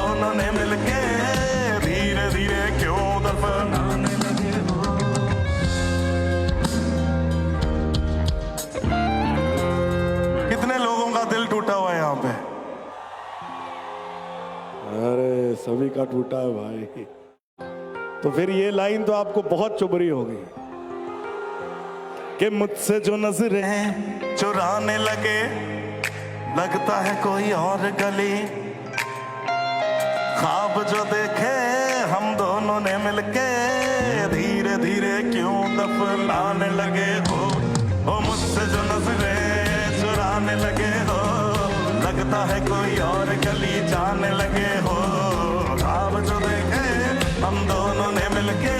दोनों ने मिलके धीरे धीरे क्यों दफनाने लगे हो। कितने लोगों का दिल टूटा हुआ है यहाँ पे? अरे सभी का टूटा है भाई। तो फिर ये लाइन तो आपको बहुत चुभ रही होगी कि मुझसे जो नजरें चुराने लगे, लगता है कोई और गली। ख्वाब जो देखे हम दोनों ने मिलके धीरे धीरे क्यों दफनाने लगे हो। ओ मुझसे जो नजरें चुराने लगे हो, लगता है कोई और गली जाने लगे हो। ख्वाब जो देखे हम दोनों ने मिलके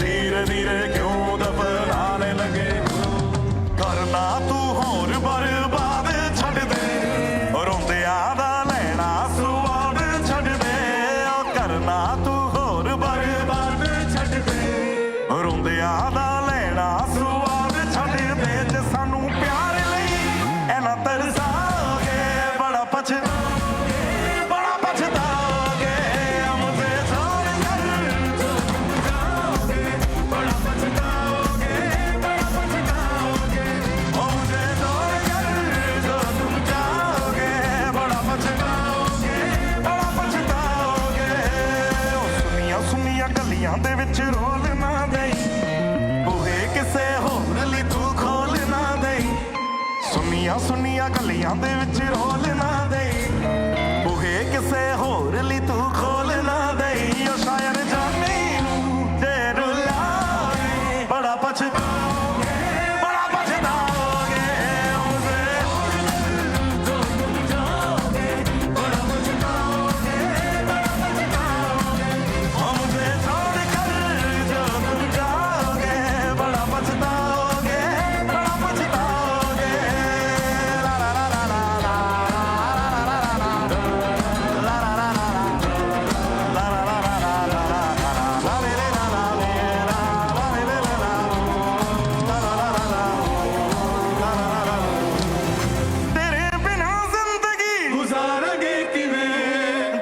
धीरे धीरे क्यों दफनाने लगे हो। करना तू होर बर्बाद छड़ दे, रोंदियां दा लैना सुआद छड़ दे। ओ करना तू होर बर्बाद छड़ दे, रोंदियां दा लैना सुआद छड़ दे। जे सानू प्यार लई ऐना तरसाओगे, बड़ा पछताओगे, बड़ा पछताओगे। मुझे छोड़ कर जो तुम जाओगे, बड़ा पछताओगे, बड़ा पछताओगे। ओ मुझे छोड़ कर जो तुम जाओगे, बड़ा पछताओगे, बड़ा पछताओगे। ओ सुनिया सुनिया गलियां दे विच रोल ना देई, बूहे किसे होर लई तू खोल ना देई। सुनिया सुनिया गलियां दे विच रोल ना देई, बूहे किसे होर लई तू खोल ना देई। ओ शायर जाने जे रुलाओगे, बड़ा पछताओगे, बड़ा पछताओगे। मुझे जो तुम जाओगे, बड़ा पछताओगे, बड़ा पछताओगे। ओ मुझे छोड़ कर जो तुम जाओगे, बड़ा पछताओगे, बड़ा पछताओगे। ला ला ला ला ला ला ला ला ला ला तेरे बिना जिंदगी गुजारांगे किवें,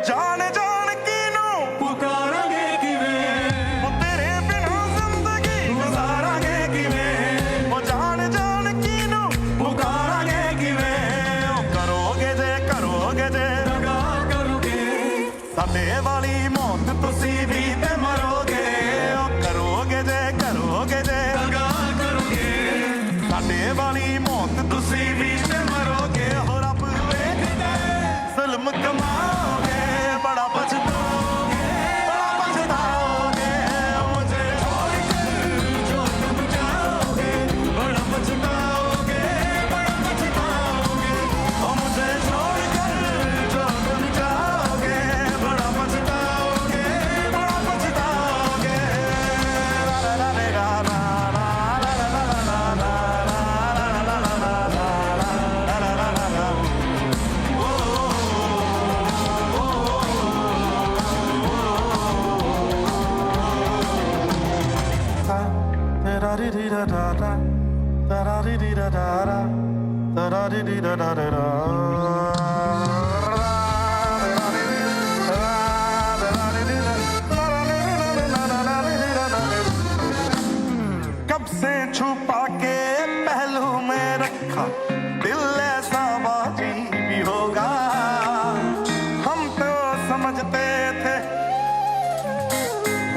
जान जान कीनू पुकारांगे किवें। ओ तेरे बिना जिंदगी गुजारांगे किवें। ओ जान जान कीनू पुकारांगे किवें। ओ करोगे जे दगा करोगे, साडे वाली मौत तुसी भी ते मरोगे। ओ करोगे जे दगा करोगे। साडे वाली मौत तुसी भी ते मरोगे। हो रब वेखदा जुल्म कमाओगे, बड़ा पछताओगे, बड़ा पछताओगे। मुझे छोड़ कर जो तुम जाओगे, बड़ा पछताओगे, बड़ा पछताओगे। ओ मुझे छोड़ कर जो तुम जाओगे, बड़ा पछताओगे, बड़ा पछताओगे। ला ला ला ला ला ला ला ला ला ला कब से छुपा के पहलू में रखा, दिल ऐसा बाजी भी होगा। हम तो समझते थे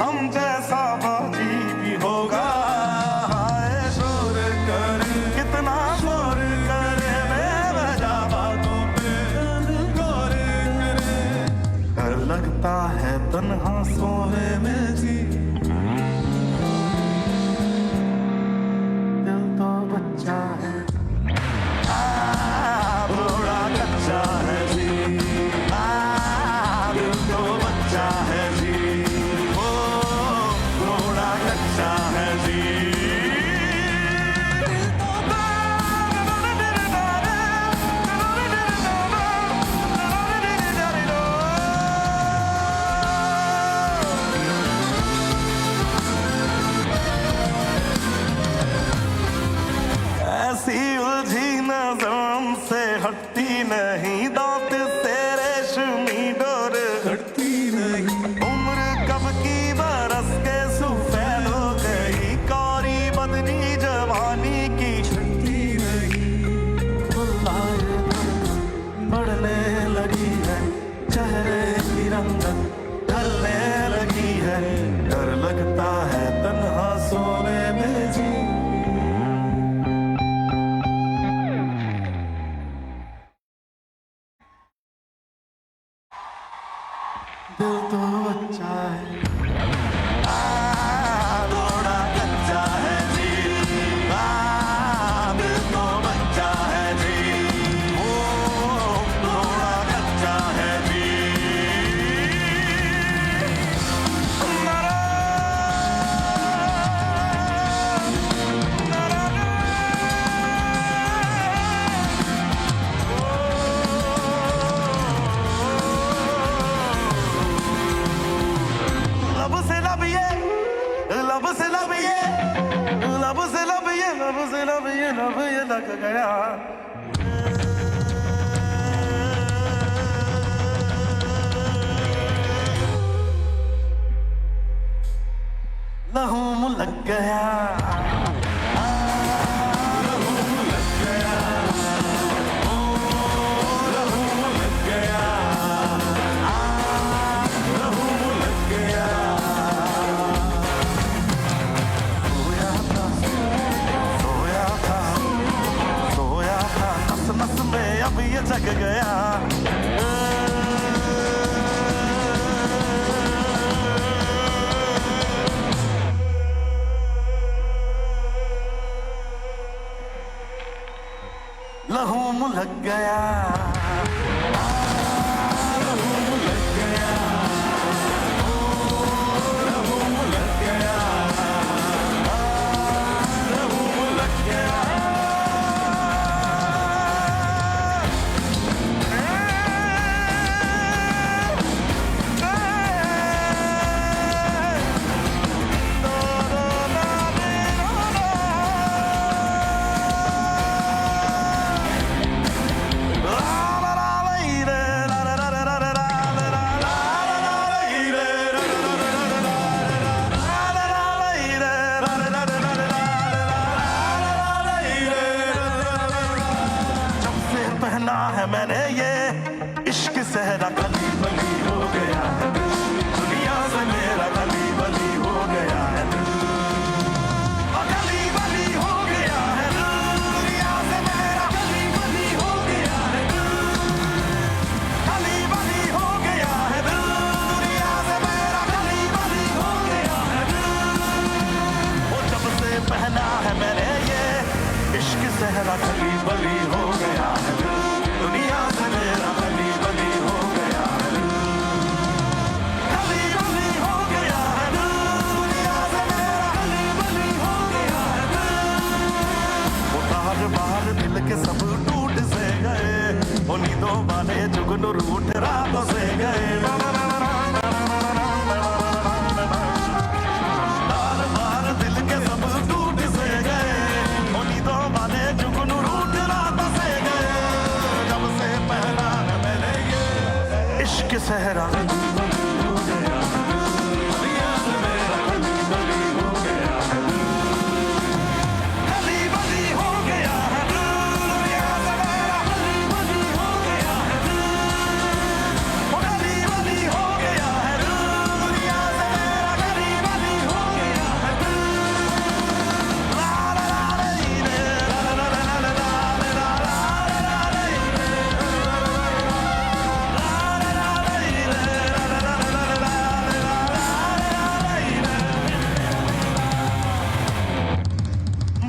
हम जैसा बाजी भी होगा। हाय शोर कर कितना शोर करे, बेवजह बातों पे गौर करे। डर लगता है तन्हा सोने में जी, दिल तो बच्चा है थोड़ा कच्चा है जी। दिल तो बच्चा है जी, ओ थोड़ा कच्चा है जी। दिल तो अच्छा है थोड़ा कच्चा है जी दिल तो बच्चा है जी ओ थोड़ा कच्चा है जी लब से लब ये लब से लब ये लब से लब ये लब से लब ये लब ये लग गया लहू मुँह लग गया सोया था नस नस में अब ये जग गया लहू मुँह लग गया जब से पहना है मैंने ये इश्क सहरा कली बली हो गया है दुनिया से मेरा कली बली हो गया है कली बली हो गया है दुनिया से मेरा कली बली हो गया है कली बली हो गया है दुनिया से मेरा कली बली हो गया है वो जब से पहना है मैंने ये इश्क सहरा कली बली हो गया है दुनिया से मेरा कली बली हो गया है कली बली हो गया है दुनिया से मेरा कली बली हो गया है वो तार बार दिल के सब टूट से गए वो नींदों वाले जुगनू रूठ रातों से गए तार बार दिल के सब टूट से गए वो नींदों वाले जुगनू रूठ रातों से गए जब से पहना है मैंने ये इश्क सहरा कली बली हो गया है दुनिया से मेरा कली बली हो गया है वो कली बली हो गया है दुनिया से मेरा कली बली हो गया है ला ला ला रे ला ला ला ला ला ला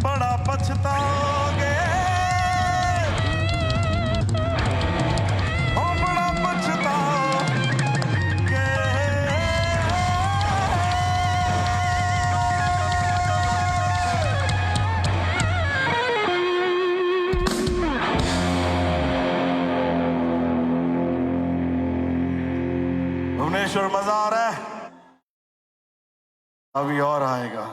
बड़ा पछताओगे ओ बड़ा पछताओगे भुवनेश्वर मजा आ रहा है अभी और आएगा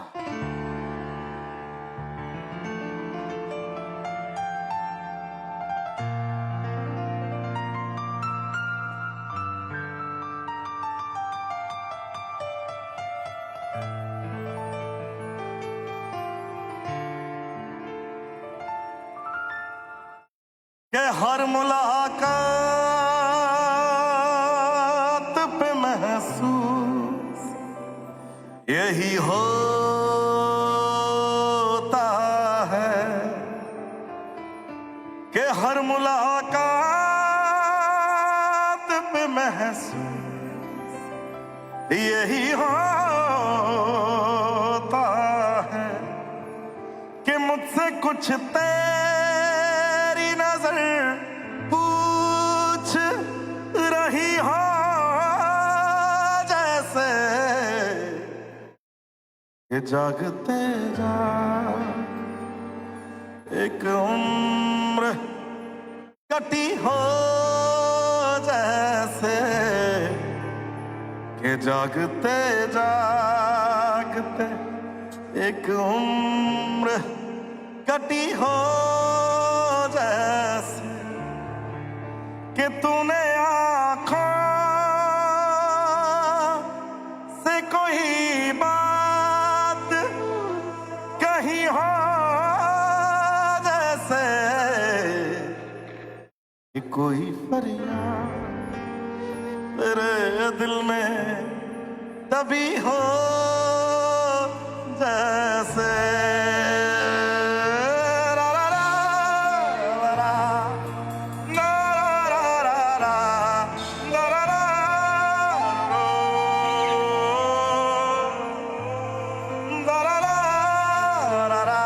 कि हर मुलाकात पे महसूस यही होता है कि हर मुलाकात पे महसूस यही होता है कि मुझसे कुछ तेरी नजर पूछ रही हो, जैसे कि जागते जा एक उम्र कटी हो, जैसे कि जागते जागते एक उम्र कटी हो, जैसे कि तूने आँखों से कोई बात कही हो, जैसे कि कोई फरियाद तेरे दिल में तभी हो, जैसे रा रा रा रा रा, ना रा रा रा रा रा रा रो, रा रा रा रा रा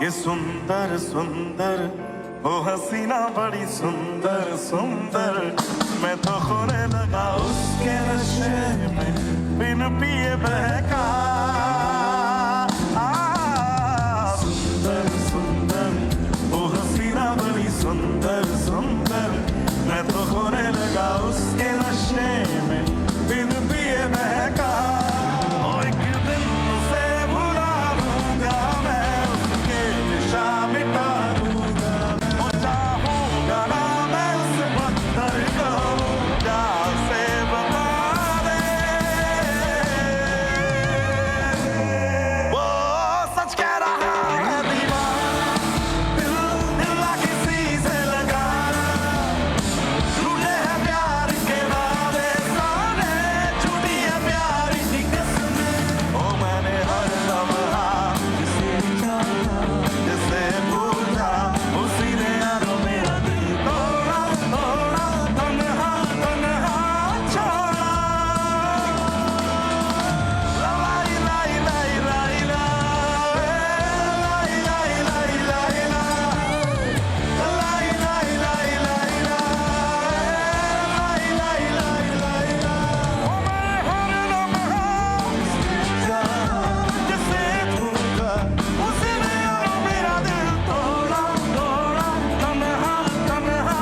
ये सुंदर सुंदर वो हसीना बड़ी सुंदर सुंदर, मैं तो खोने लगा उसके नशे में बिन पिए बहका। सुंदर सुंदर वो हसीना बड़ी सुंदर सुंदर, मैं तो खोने लगा उसके नशे में बिन पिए बहका। एक दिन उसे भुला दूंगा मैं, उसके निशा मिटा दूंगा, वो चाहूंगा ना मैं उस पत्थर को, प्यार से बता दे वो सच कह रहा है दीवाना, दिल दिल किसी से लगाना, झूठे हैं प्यार के वादे सारे, झूठी है प्यार की कसमें। ओ मैंने हर लम्हा जिसे चाहा जिसे भूला, उसी ने यारो मेरा दिल तोड़ा तोड़ा, तन्हा तन्हा छोड़ा। लाई लाई लाई लाई लाई लाई लाई लाई लाई लाई लाई लाई लाई लाई लाई लाई लाई। ओ मैं हर लम्हा जिसे भूला, उसी ने यारो मेरा दिल तोड़ा तोड़ा, तन्हा तन्हा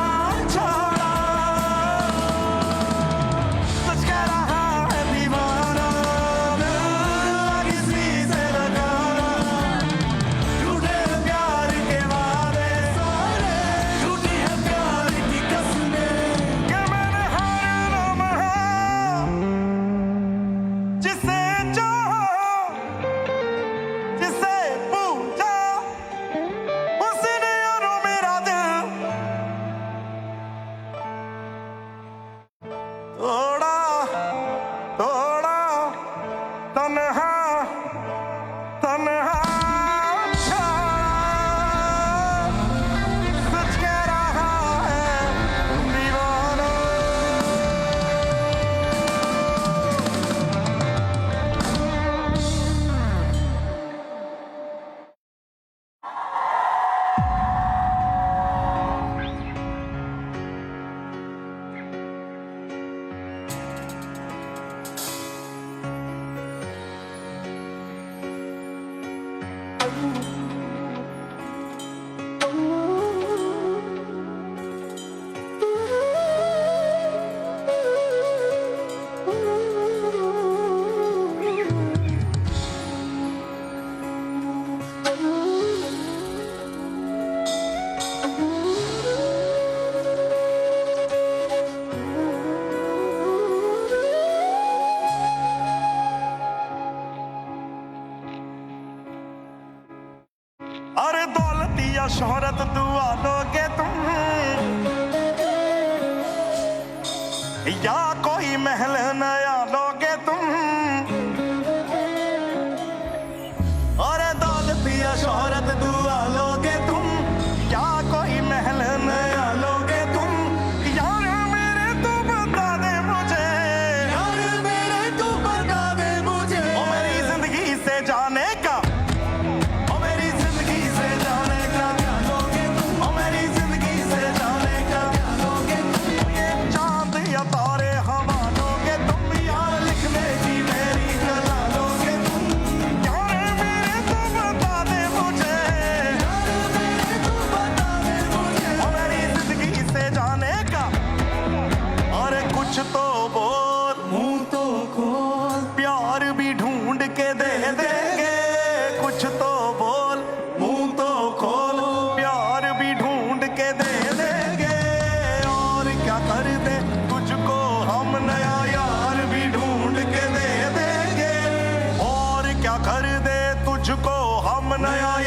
छोड़ा। सच कह रहा है दीवाना, दिल किसी से लगाना, झूठे प्यार के वादे सारे, झूठी है प्यार की कसमें। कि मैंने हर लम्हा जिसे चाहा जिसे पूछा, उसी ने यारो मेरा दिल तोड़ा तोड़ा, तन्हा तन्हा छोड़ा। सच कह रहा है दीवाना। अरे दौलत या शोहरत दुआ लोगे तुम, या कोई महल नया लोगे तुम। अरे दौलत या शोहरत दुआ लोगे तुम,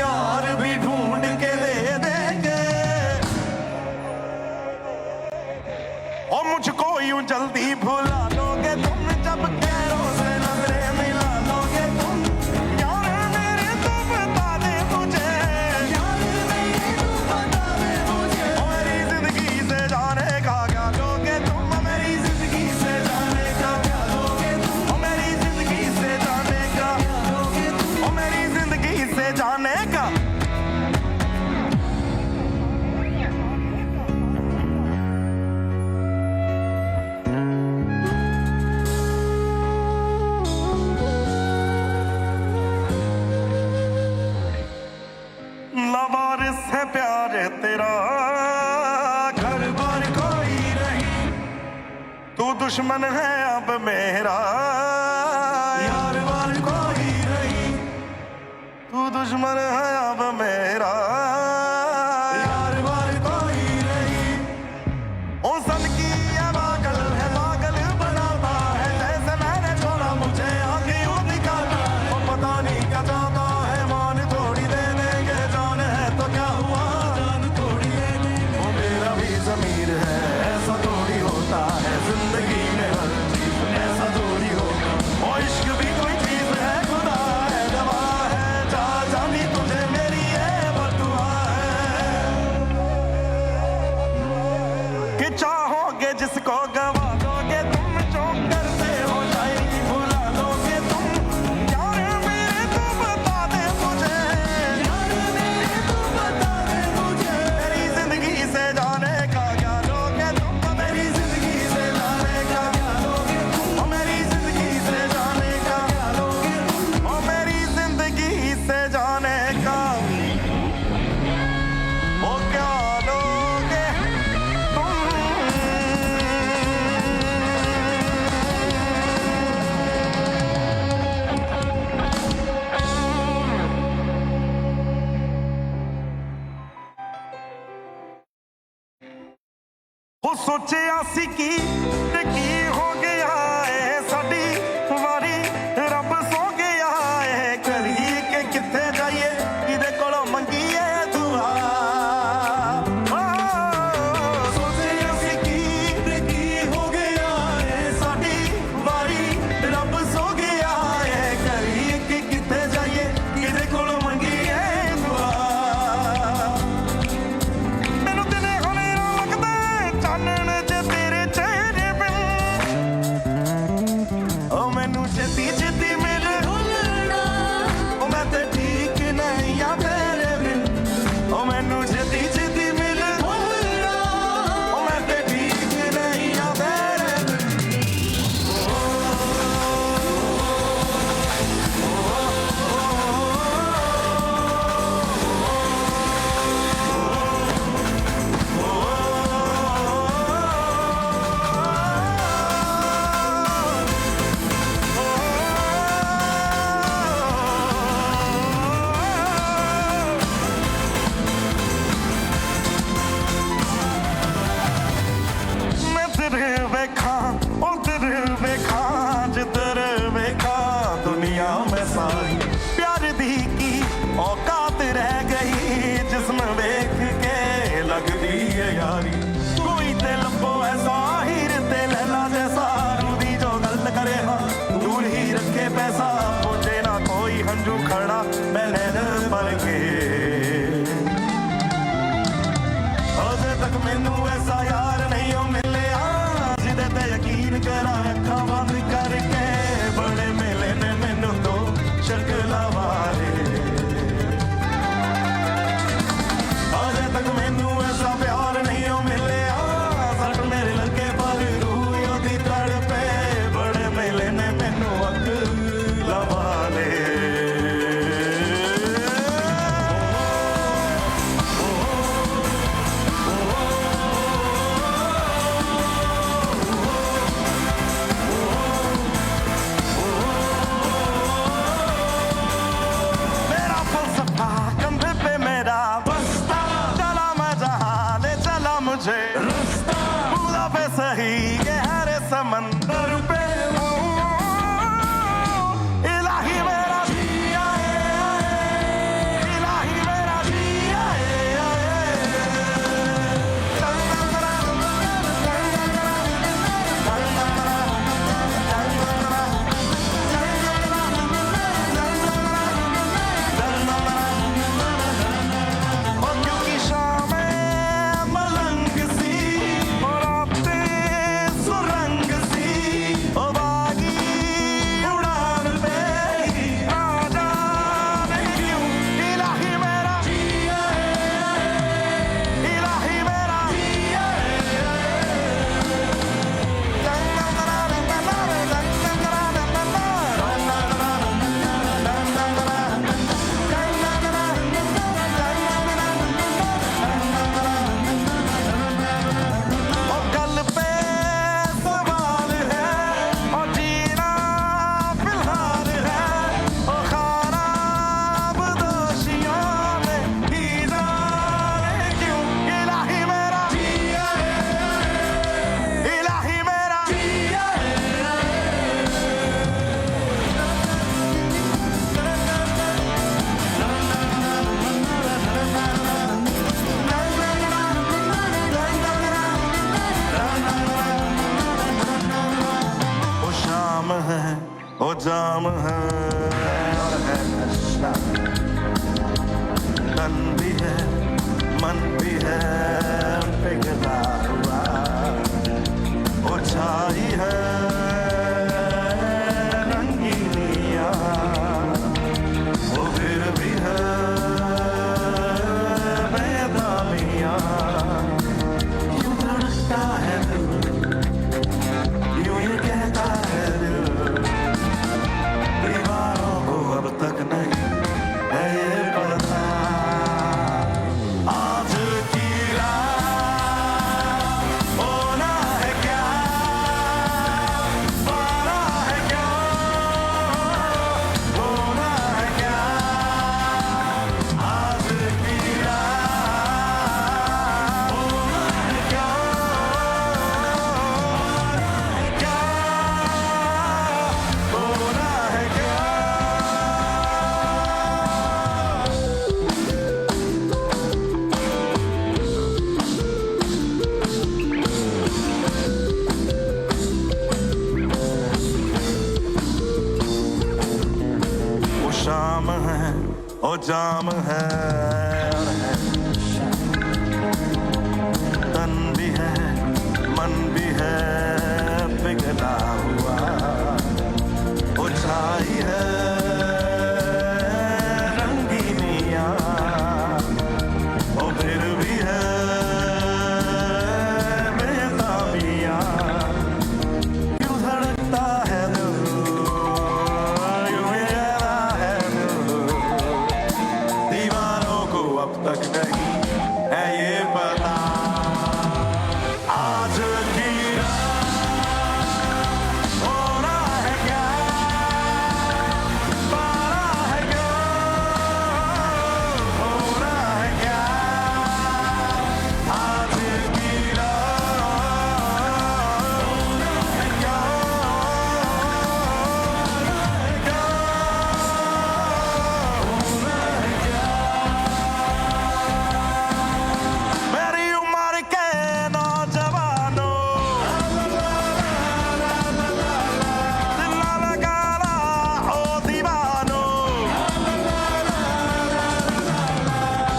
यार भी ढूंढ के दे देंगे और मुझको यूं जल्दी भुला लोगे तुम जब गैरों से नजरें मिला लोगे तुम यार मेरे तो बता दे मुझे यार मेरे तो बता दे मुझे ओ मेरी जिंदगी से जाने का क्या लोगे तुम ओ मेरी जिंदगी से जाने का क्या लोगे तुम ओ मेरी जिंदगी से जाने का क्या लोगे तुम ओ मेरी जिंदगी से जाने का लावारिस है प्यार तेरा घर बार कोई नहीं तू दुश्मन है अब मेरा यार बार कोई नहीं तू दुश्मन है अब मेरा यार बार कोई नहीं ओ सन की ये पागल बनाता है जैसे मैंने छोड़ा मुझे आगे यूं दिखाता है ओ पता नहीं क्या चाहता है मान थोड़ी दे देंगे जान है तो क्या हुआ जान थोड़ी दे देंगे ओ मेरा भी ज़मीर है ऐसा थोड़ी होता है जिंदगी में हर चीज ऐसा थोड़ी होता ओ इश्क भी कोई चीज है खुदा है दवा है जा जानी तुझे मेरी ये बदुआ है कि चाहोगे जिसको गवा दोगे तुम जो करते हो शायरी भुला दोगे तुम यार मेरे तो बता दे मुझे यार मेरे तो बता दे मुझे मेरी जिंदगी से जाने का क्या लोगे तुम मेरी जिंदगी से जाने का क्या लोगे तुम मेरी जिंदगी से जाने का क्या लोगे तुम मेरी जिंदगी से जाने का ओ क्या लोगे तुम ਉਹ ਸੋਚਿਆ ਸੀ ਕੀ ਤੇ ਕੀ ਹੋ ਗਿਆ ਏ ਸਾਡੀ ਵਾਰੀ ਰੱਬ ਸੌ ਗਿਆ ਏ ਕਰੀਏ ਕਿ ਕਿੱਥੇ ਜਾਈਏ ਕਿਹਦੇ ਕੋਲੋਂ ਮੰਗੀਏ ਦੁਆ ਸੋਚਿਆ ਸੀ ਕੀ ਤੇ ਕੀ ਹੋ ਗਿਆ ਏ ਸਾਡੀ ਵਾਰੀ ਰੱਬ ਸੌ ਗਿਆ ਏ ਕਰੀਏ ਕਿ ਕਿੱਥੇ ਜਾਈਏ ਕਿਹਦੇ ਕੋਲੋਂ ਮੰਗੀਏ ਦੁਆ ਮੈਨੂੰ ਦਿਨੇ ਹੁਣੇ ਲੱਗਦਾ ਚਾਨਣ ਜੇ ਤੇਰੇ ਚਿਹਰੇ ਬਿਨ ਓ ਮੈਨੂੰ ਛੇਤੀ ਛੇਤੀ ਮਿਲ ਓ ਮੈਂ ਤੇ ਠੀਕ ਨਹੀਂ ਆ ਤੇਰੇ ਬਿਨ ਓ ਮੈਨੂੰ ਛੇਤੀ ਛੇਤੀ ਮਿਲ ਓ ਮੈਂ ਤੇ ਠੀਕ ਨਹੀਂ ਆ ਤੇਰੇ ਬਿਨ ਮੈਂ ਤੇਰੇ ਵੇਖਾਂ ਉਹ ਤੇਰੇ ਵੇਖਾਂ ਜਿੱਧਰ ਵੇਖਾਂ ਦੁਨੀਆ ਮੈਂ ਸਾਰੀ ਪਿਆਰ ਦੀ ਕੀ ਔਕਾਤ ਰਹਿ ਗਈ ਜਿਸਮ ਵੇਖ ਕੇ ਲੱਗਦੀ ਏ ਯਾਰੀ ਕੋਈ ਤੇ ਲੱਭੋ ਐ ਜ਼ਾਹਿਰ ਤੇ ਲੈਲਾ ਜੈਸਾ ਰੂਦੀ ਜੋ ਗੱਲ ਕਰੇ ਹਾਂ ਦੂਰ ਹੀ ਰੱਖੇ ਪੈਸਾ ਪਹੁੰਚੇ ਨਾ ਕੋਈ ਹੰਝੂ ਖੜਾ ਮੈਂ ਨੈਣ ਬਣ ਕੇ ਅਜੇ ਤੱਕ ਮੈਨੂੰ ਐਸਾ ਯਾਰ ਨਹੀਂ ਉਹ ਮਿਲਿਆ ਜਿਹਦੇ ਤੇ ਯਕੀਨ ਕਰਾਂ ਅੱਖਾਂ ਬੰਦ ਕਰਕੇ ਬੜੇ ਮਿਲੇ ਨੇ ਮੈਨੂੰ ਤੋਂ ਸ਼ਕਲਾਂ ਵਾਲੇ ਅਜੇ ਤੱਕ ਮੈਨੂੰ ਐਸਾ ਪਿਆਰ ਨਹੀਂ ਉਹ ਮਿਲਿਆ ਸੱਟ ਮੇਰੇ ਲੱਗੇ ਪਰ ਰੂਹ ਉਹਦੀ ਤੜਪੇ ਬੜੇ ਮਿਲੇ ਨੇ ਮੈਨੂੰ ਅੱਖਾਂ ਵਾਲੇ इलाही मेरा जी आए, इलाही शाम है और है नशा, तन भी है मन भी है पिघला हुआ, वो छाई है रंगीनियां, वो फिर भी है बेदामियां। यूं धड़कता है दिल, यूं ये कहता है दिल, दीवारों को अब तक नहीं है ये पता। आज की रात होना है क्या, पाना है क्या, होना है क्या। आज की रात होना है क्या, क्या होना है क्या। वो शाम है ओ जाम है और है तन भी है मन भी है पिघला हुआ, वो छाई है रंगीनियां, वो फिर भी है बेताबियां। यूं धड़कता है दिल, यूं ये कहता है दिल, दीवारों को अब तक नहीं है ये पता। आज की रात होना है क्या, पाना है क्या, होना है क्या। आज की रात होना है क्या, क्या होना है क्या। मेरी उम्र के नौजवानों, दिल ना लगाना ओ दीवानों,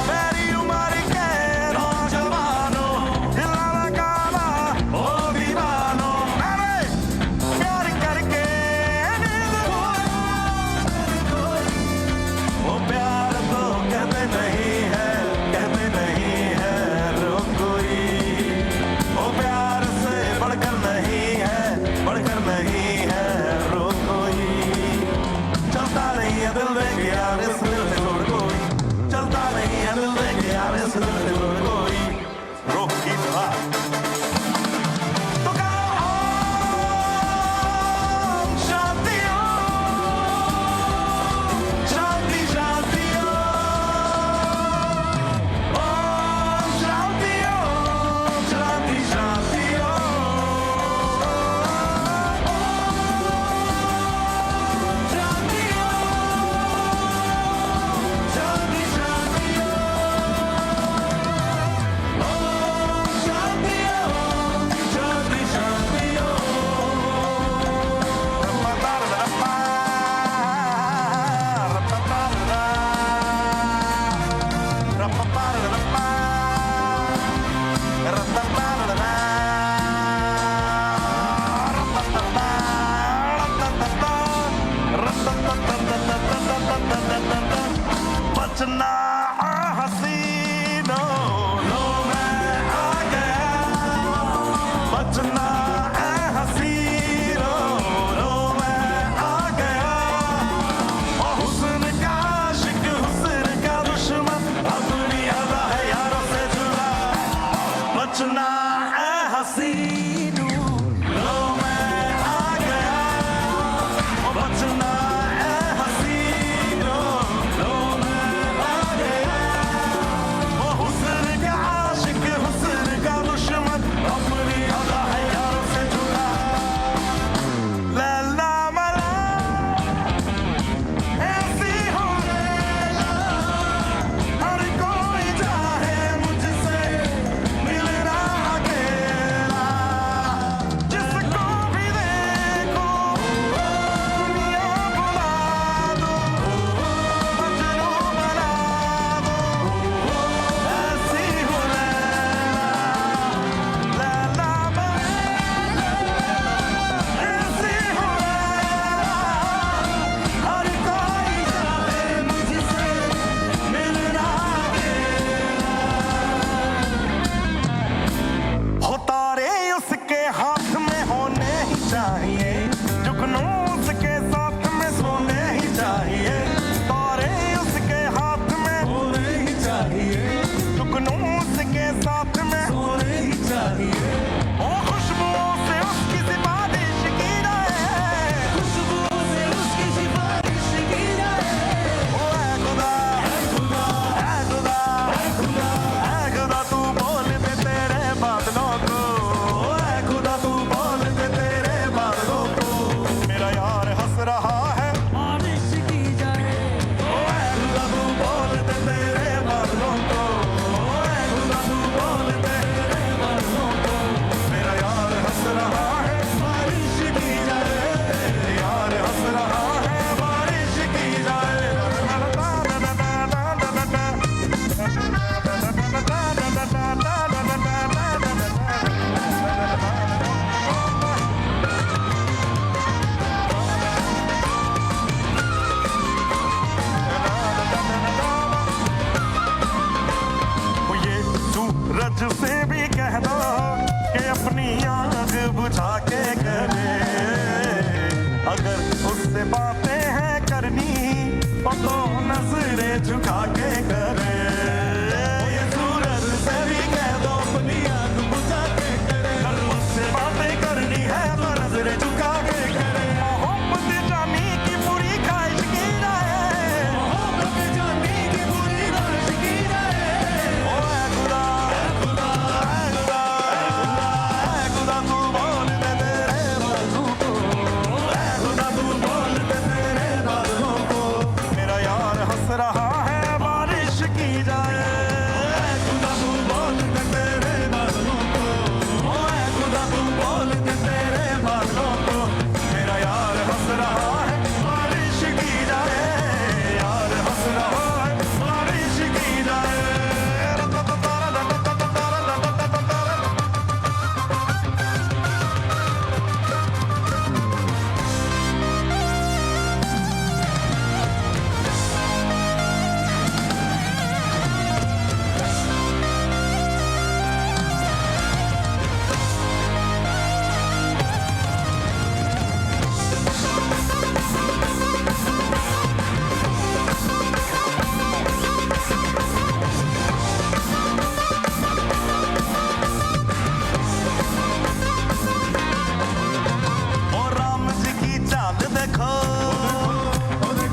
मेरी उम्र के नौजवानों, दिल ना लगाना ओ दीवानों। मैंने प्यार करके नींद खोई, वो प्यार तो कहते नहीं है, कहते नहीं है लोग कोई, वो प्यार से बढ़कर नहीं है, बढ़कर नहीं है रोग कोई। चलता नहीं है दिल देंगे यार इस दिल से जोड़ कोई, चलता नहीं है दिल देंगे यार इस दिल से जोड़ कोई। रोक की था तो कहो ओम शांति ओम शांति शांति ओम शांति ओम शांति शांति ओम शांति शांति शांति। सूरज से भी कह दो कि अपनी आग बुझा के करे। अगर उससे बातें हैं करनी तो नजरें झुका के करे। ये सूरज से भी कह दो अपनी आग बुझा के करे। अगर उससे बातें करनी है तो नजरें झुका के करे। मोहब्बत जानी की पूरी ख्वाहिश की जाए। मोहब्बत जानी की पूरी ख्वाहिश की जाए। ओ ऐ खुदा, ऐ खुदा, ऐ खुदा, ऐ खुदा तू बोल दे तेरे बादलों को। ऐ खुदा तू बोल दे तेरे बादलों को। मेरा यार हंस रहा है बारिश की जाए। ऐ खुदा तू बोल दे तेरे बादलों को। ओ ऐ खुदा तू बोल दे तेरे बादलों को। मेरा यार हंस रहा है बारिश की जाए। यार हंस रहा है बारिश की जाए। ओ राम जी की चाल देखो,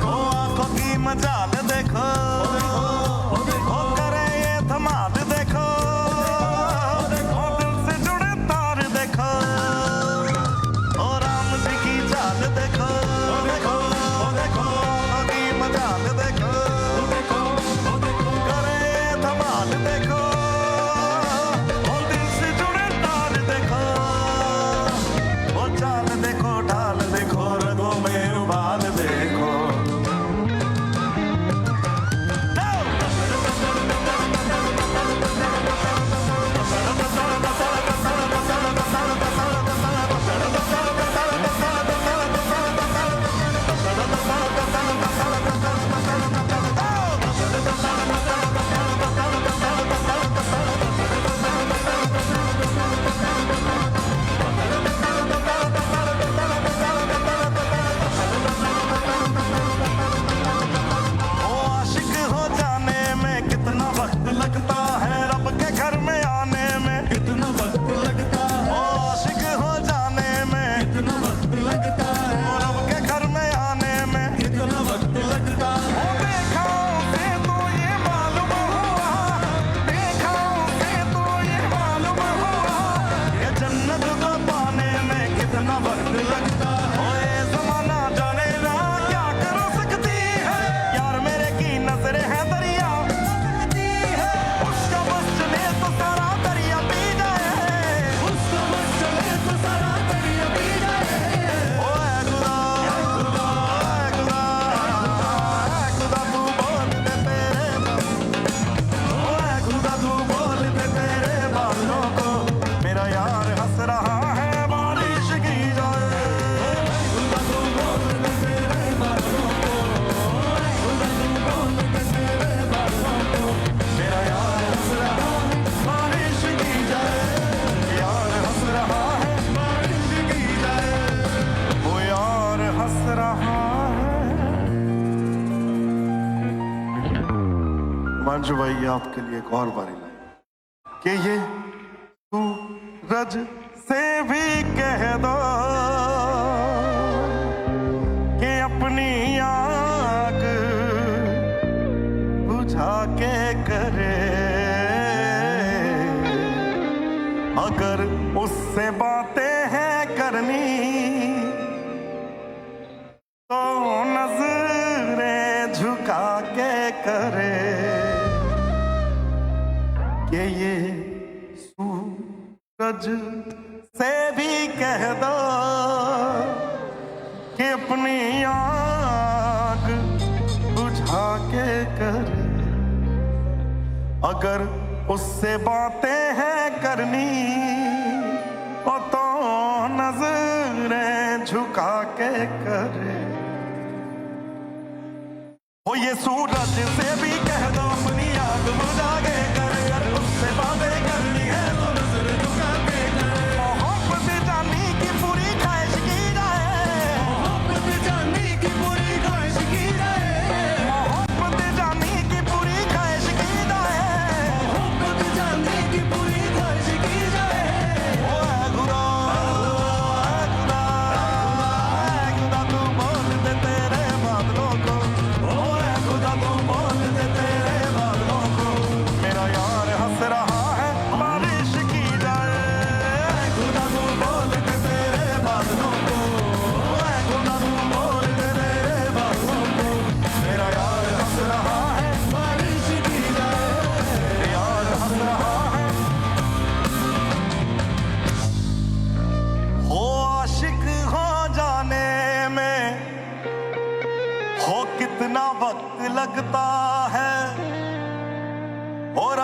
ओ आंखों की मजाल देखो, ओ करे ये धमाल देखो, ओ दिल से जुड़े तार देखो। ओ राम जी की चाल देखो, देखो, देखो, आंखों की मजाल देखो, करे ये धमाल देखो, ओ दिल से जुड़े तार देखो। ओ चाल देखो, ढाल देखो, रगों में उबाल देखो। ओ आशिक हो जाने में कितना वक्त लगता है, रब के घर में आने में कितना वक्त लगता है। ओ आशिक हो जाने में कितना वक्त लगता है, ओ रब के घर में आने में कितना वक्त लगता है। ओ देखा उसे तो ये मालूम हुआ, देखा उसे तो ये मालूम हुआ, ये जन्नत को पाने में कितना वक्त लगता है। ओ ये ज़माना जाने ना क्या कर सकती है, यार मेरे की नजरें हैं दरिया। उसका बस चले तो सारा दरिया पी जाए। उसका बस चले तो सारा दरिया पी जाए। ओ ऐ खुदा, ऐ खुदा, ऐ खुदा, ऐ खुदा तू बोल दे तेरे बादलों। ओ ऐ खुदा तू बोल दे तेरे बादलों को। मेरा यार हंस रहा है बारिश की जाए। ऐ खुदा तू बोल दे तेरे बादलों को। ऐ खुदा तू बोल दे तेरे बादलों को। मेरा यार हंस रहा है बारिश की जाए। यार हंस रहा है बारिश की जाए। वो यार हंस रहा है। मंजू भाई आपके लिए एक और बारी लाए कि ये सूरज से भी कह दो कि अपनी आग बुझा के करे। अगर उससे बातें हैं करनी तो नजरें झुका के करे। कि ये सूरज से भी कह दो कि अपनी आग बुझा के करे। अगर उससे बातें हैं करनी तो नजरें झुका के करे। ओ ये सूरज से भी कह दो अपनी आग बुझा के करे। अगर उससे बातें करनी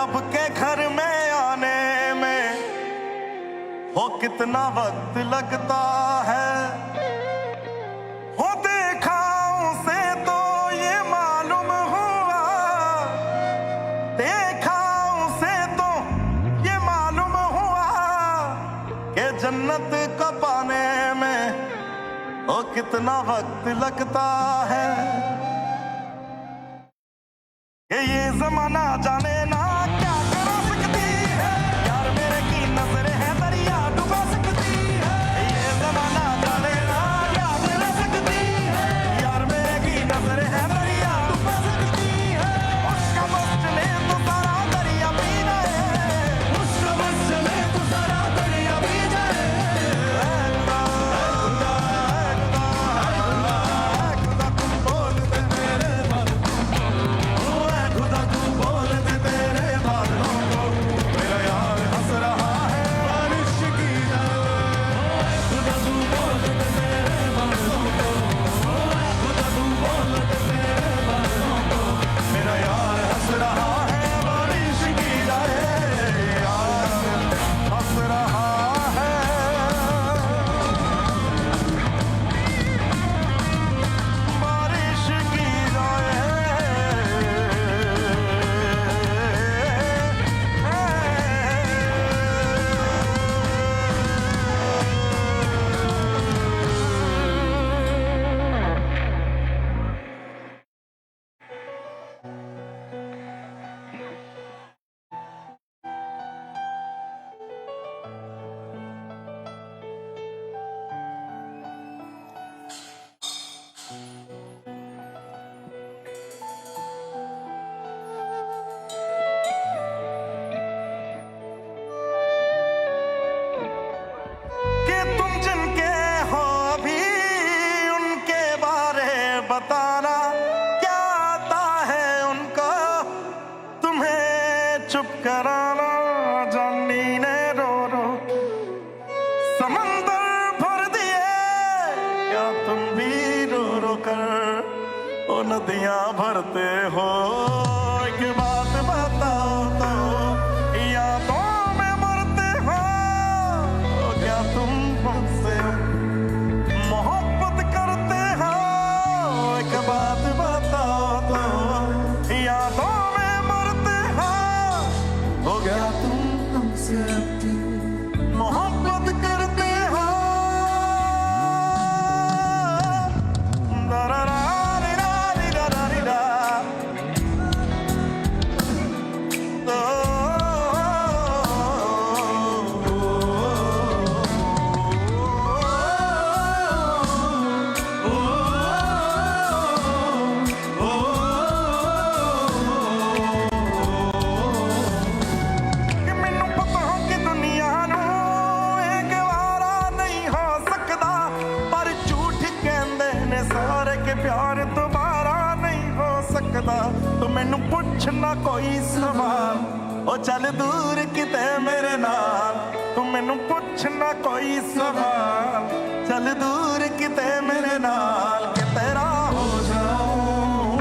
रब के घर में आने में हो कितना वक्त लगता है। हो देखा उसे तो ये मालूम हुआ, देखा उसे तो ये मालूम हुआ कि जन्नत को पाने में हो कितना वक्त लगता है। कि ये जमाना जाने ना क्या करा सकती है, यार मेरे की नजर है दरिया डुबा सकती है। ये जमाना जाने ना क्या करा सकती है, यार मेरे की नजर है दरिया डुबा सकती है। उसका बस चले तो सारा दरिया पी जाए, उसका बस चले तो सारा दरिया पी जाए। खुदा तुम बोल दे मेरे बाल को, खुदा तू बोल दे तेरे बालों को, मेरा यार हंस रहा है बारिश की तरह। खुदा तू बोल दे मेरे बालों को, खुदा तू बोल दे मेरे बालों को, मेरा यार हंस रहा है बारिश की तरह। यार हंस रहा है बारिश की कि तुम जिनके हो अभी उनके बारे बताना, क्या आता है उनको तुम्हें चुप कराना। जानी ने रो रो समंदर भर दिए, क्या तुम भी रो रो कर वो नदियां भरते हो। एक बात बताओ तो यादों में मरते हो, क्या तुम हमसे मोहब्बत करते हो। एक बात बताओ तो यादों में मरते हो, क्या तुम हमसे मोहब्बत करते हो। दरारारिरारिरारिरा, कि मैनू पता कि दुनिया नू एक वारा नहीं हो सकदा, पर झूठ कहंदे ने सारे के प्यार दोबारा नहीं हो सकदा। तू मैनू पुछना कोई सवाल, ओ चल दूर किते मेरे नाल। तू मैनू पुछना कोई सवाल, चल दूर किते मेरे नाल। कि तेरा हो जाऊं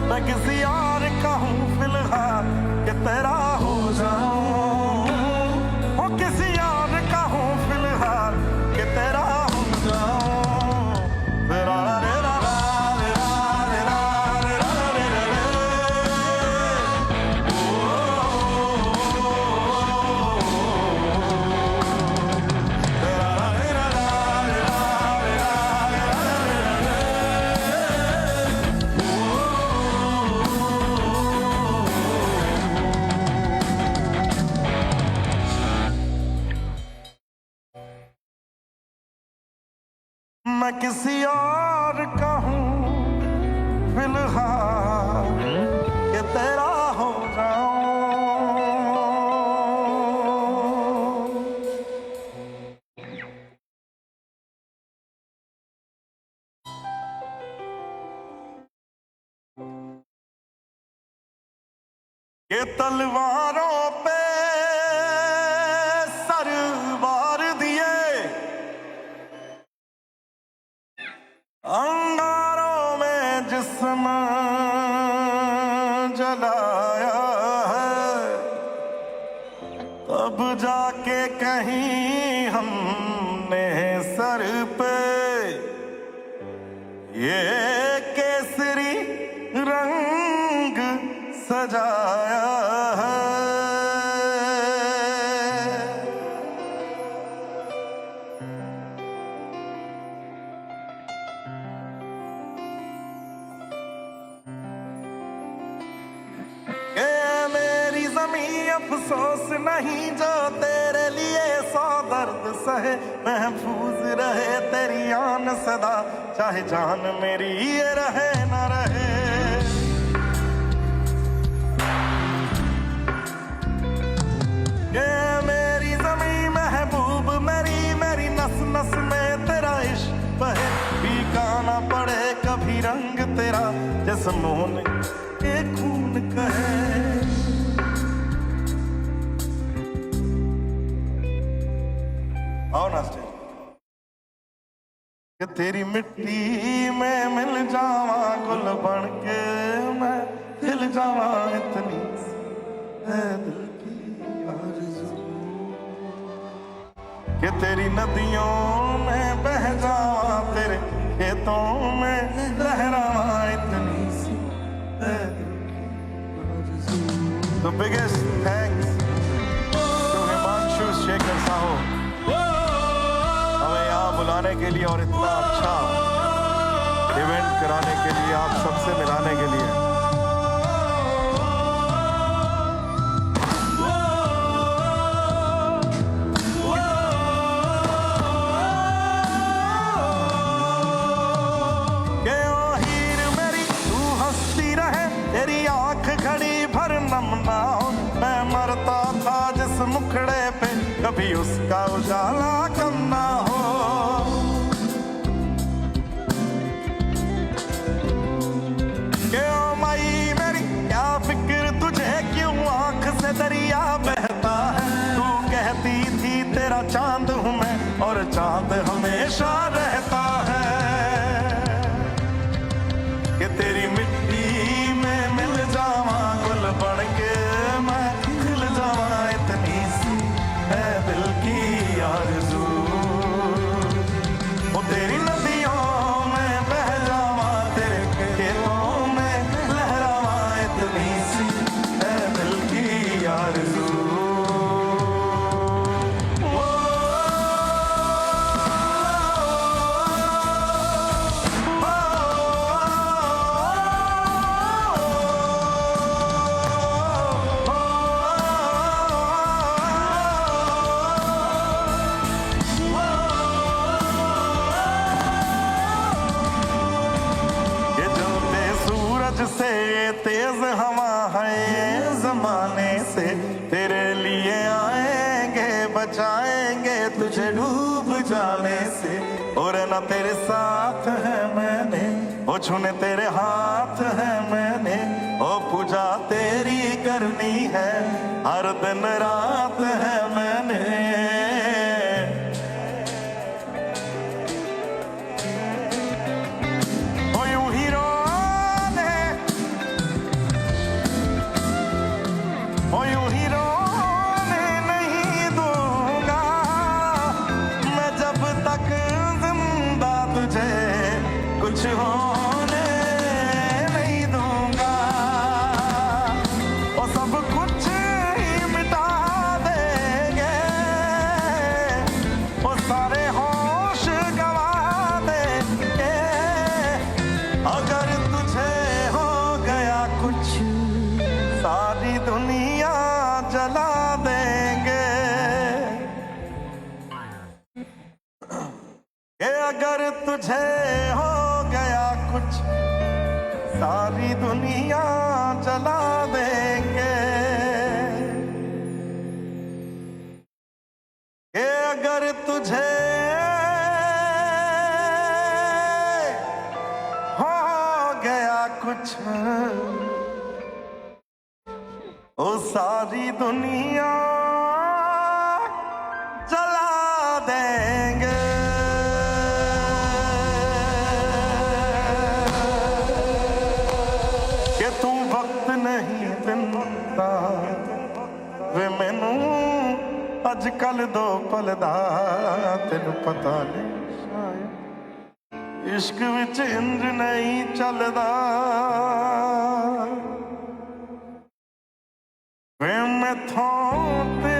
मैं किसी और का हूँ फिलहाल, कि तेरा हो जाऊं वो किसी और का हूँ फिलहाल, कि तेरा हो जाऊं। तेरा रे रा रा रे रा रे रा रे रा रे रे रे। तेरा रे रा रा रे रा रे रा रे रा रे मैं किसी और का हूँ फिलहाल, कि तेरा हो जाऊं। ये तलवारों पे सर वार दिए, अंगारों में जिस्म जलाया है। अब जाके कहीं हमने सर पे ये केसरी रंग सजाया है। मेरी ज़मीं अफसोस नहीं जो तेरे लिए सौ दर्द सहे, महफूज रहे तेरी आन सदा, चाहे जान मेरी ये रहे न रहे। ये मेरी ज़मीं महबूब मेरी, मेरी नस नस में तेरा इश्क बहे, फीका ना पड़े कभी रंग तेरा, जिस्मों के खून कहे। आओ ना स्टेज। कि तेरी मिट्टी में मिल जावा गुल बन के मैं खिल जावा, इतनी है दिल की आरज़ू। कि तेरी नदियों में बह जावा तेरे खेतों में लहरावा, इतनी सी है दिल की आरज़ू। The biggest thanks to Himanshu Shekhar Sahu, हमें यहाँ बुलाने के लिए और इतना अच्छा इवेंट कराने के लिए, आप सबसे मिलाने के लिए। के ओ हीर मेरी तू हंसती रहे, तेरी आंख घड़ी भर नम ना हो, मैं मरता था जिस मुखड़े पे कभी उसका उजाला कम ना हो। क्यों माई मेरी क्या फिक्र तुझे, क्यों आंख से दरिया बहता है, तू कहती थी तेरा चांद हूं मैं और चांद हमेशा रहता है। कि तेरी मिट्टी में मिल जावा गुल बन के मैं खिल जावा, इतनी सी है दिल की आरज़ू। वो तेरी नदियों में बह जावा तेरे खेतों में लहरावा, इतनी सी है दिल की आरज़ू। से तेज हवा है जमाने से, तेरे लिए आएंगे बचाएंगे तुझे डूब जाने से। और ना तेरे साथ है मैंने, ओ छूने तेरे हाथ है मैंने, ओ पूजा तेरी करनी है हर दिन रात है मैंने। कुछ होने नहीं दूंगा, और सब कुछ ही मिटा देंगे, और सारे होश गवा देंगे। अगर तुझे हो गया कुछ सारी दुनिया जला देंगे। अगर तुझे हो कुछ सारी दुनिया जला देंगे। कि अगर तुझे हो गया कुछ ओ सारी दुनिया जला देंगे। नहीं दिंदा वे मैनू अज कल दो पल दा तेन पता नहीं शायद इश्क विच इंज नहीं चलदा वे मैथों ते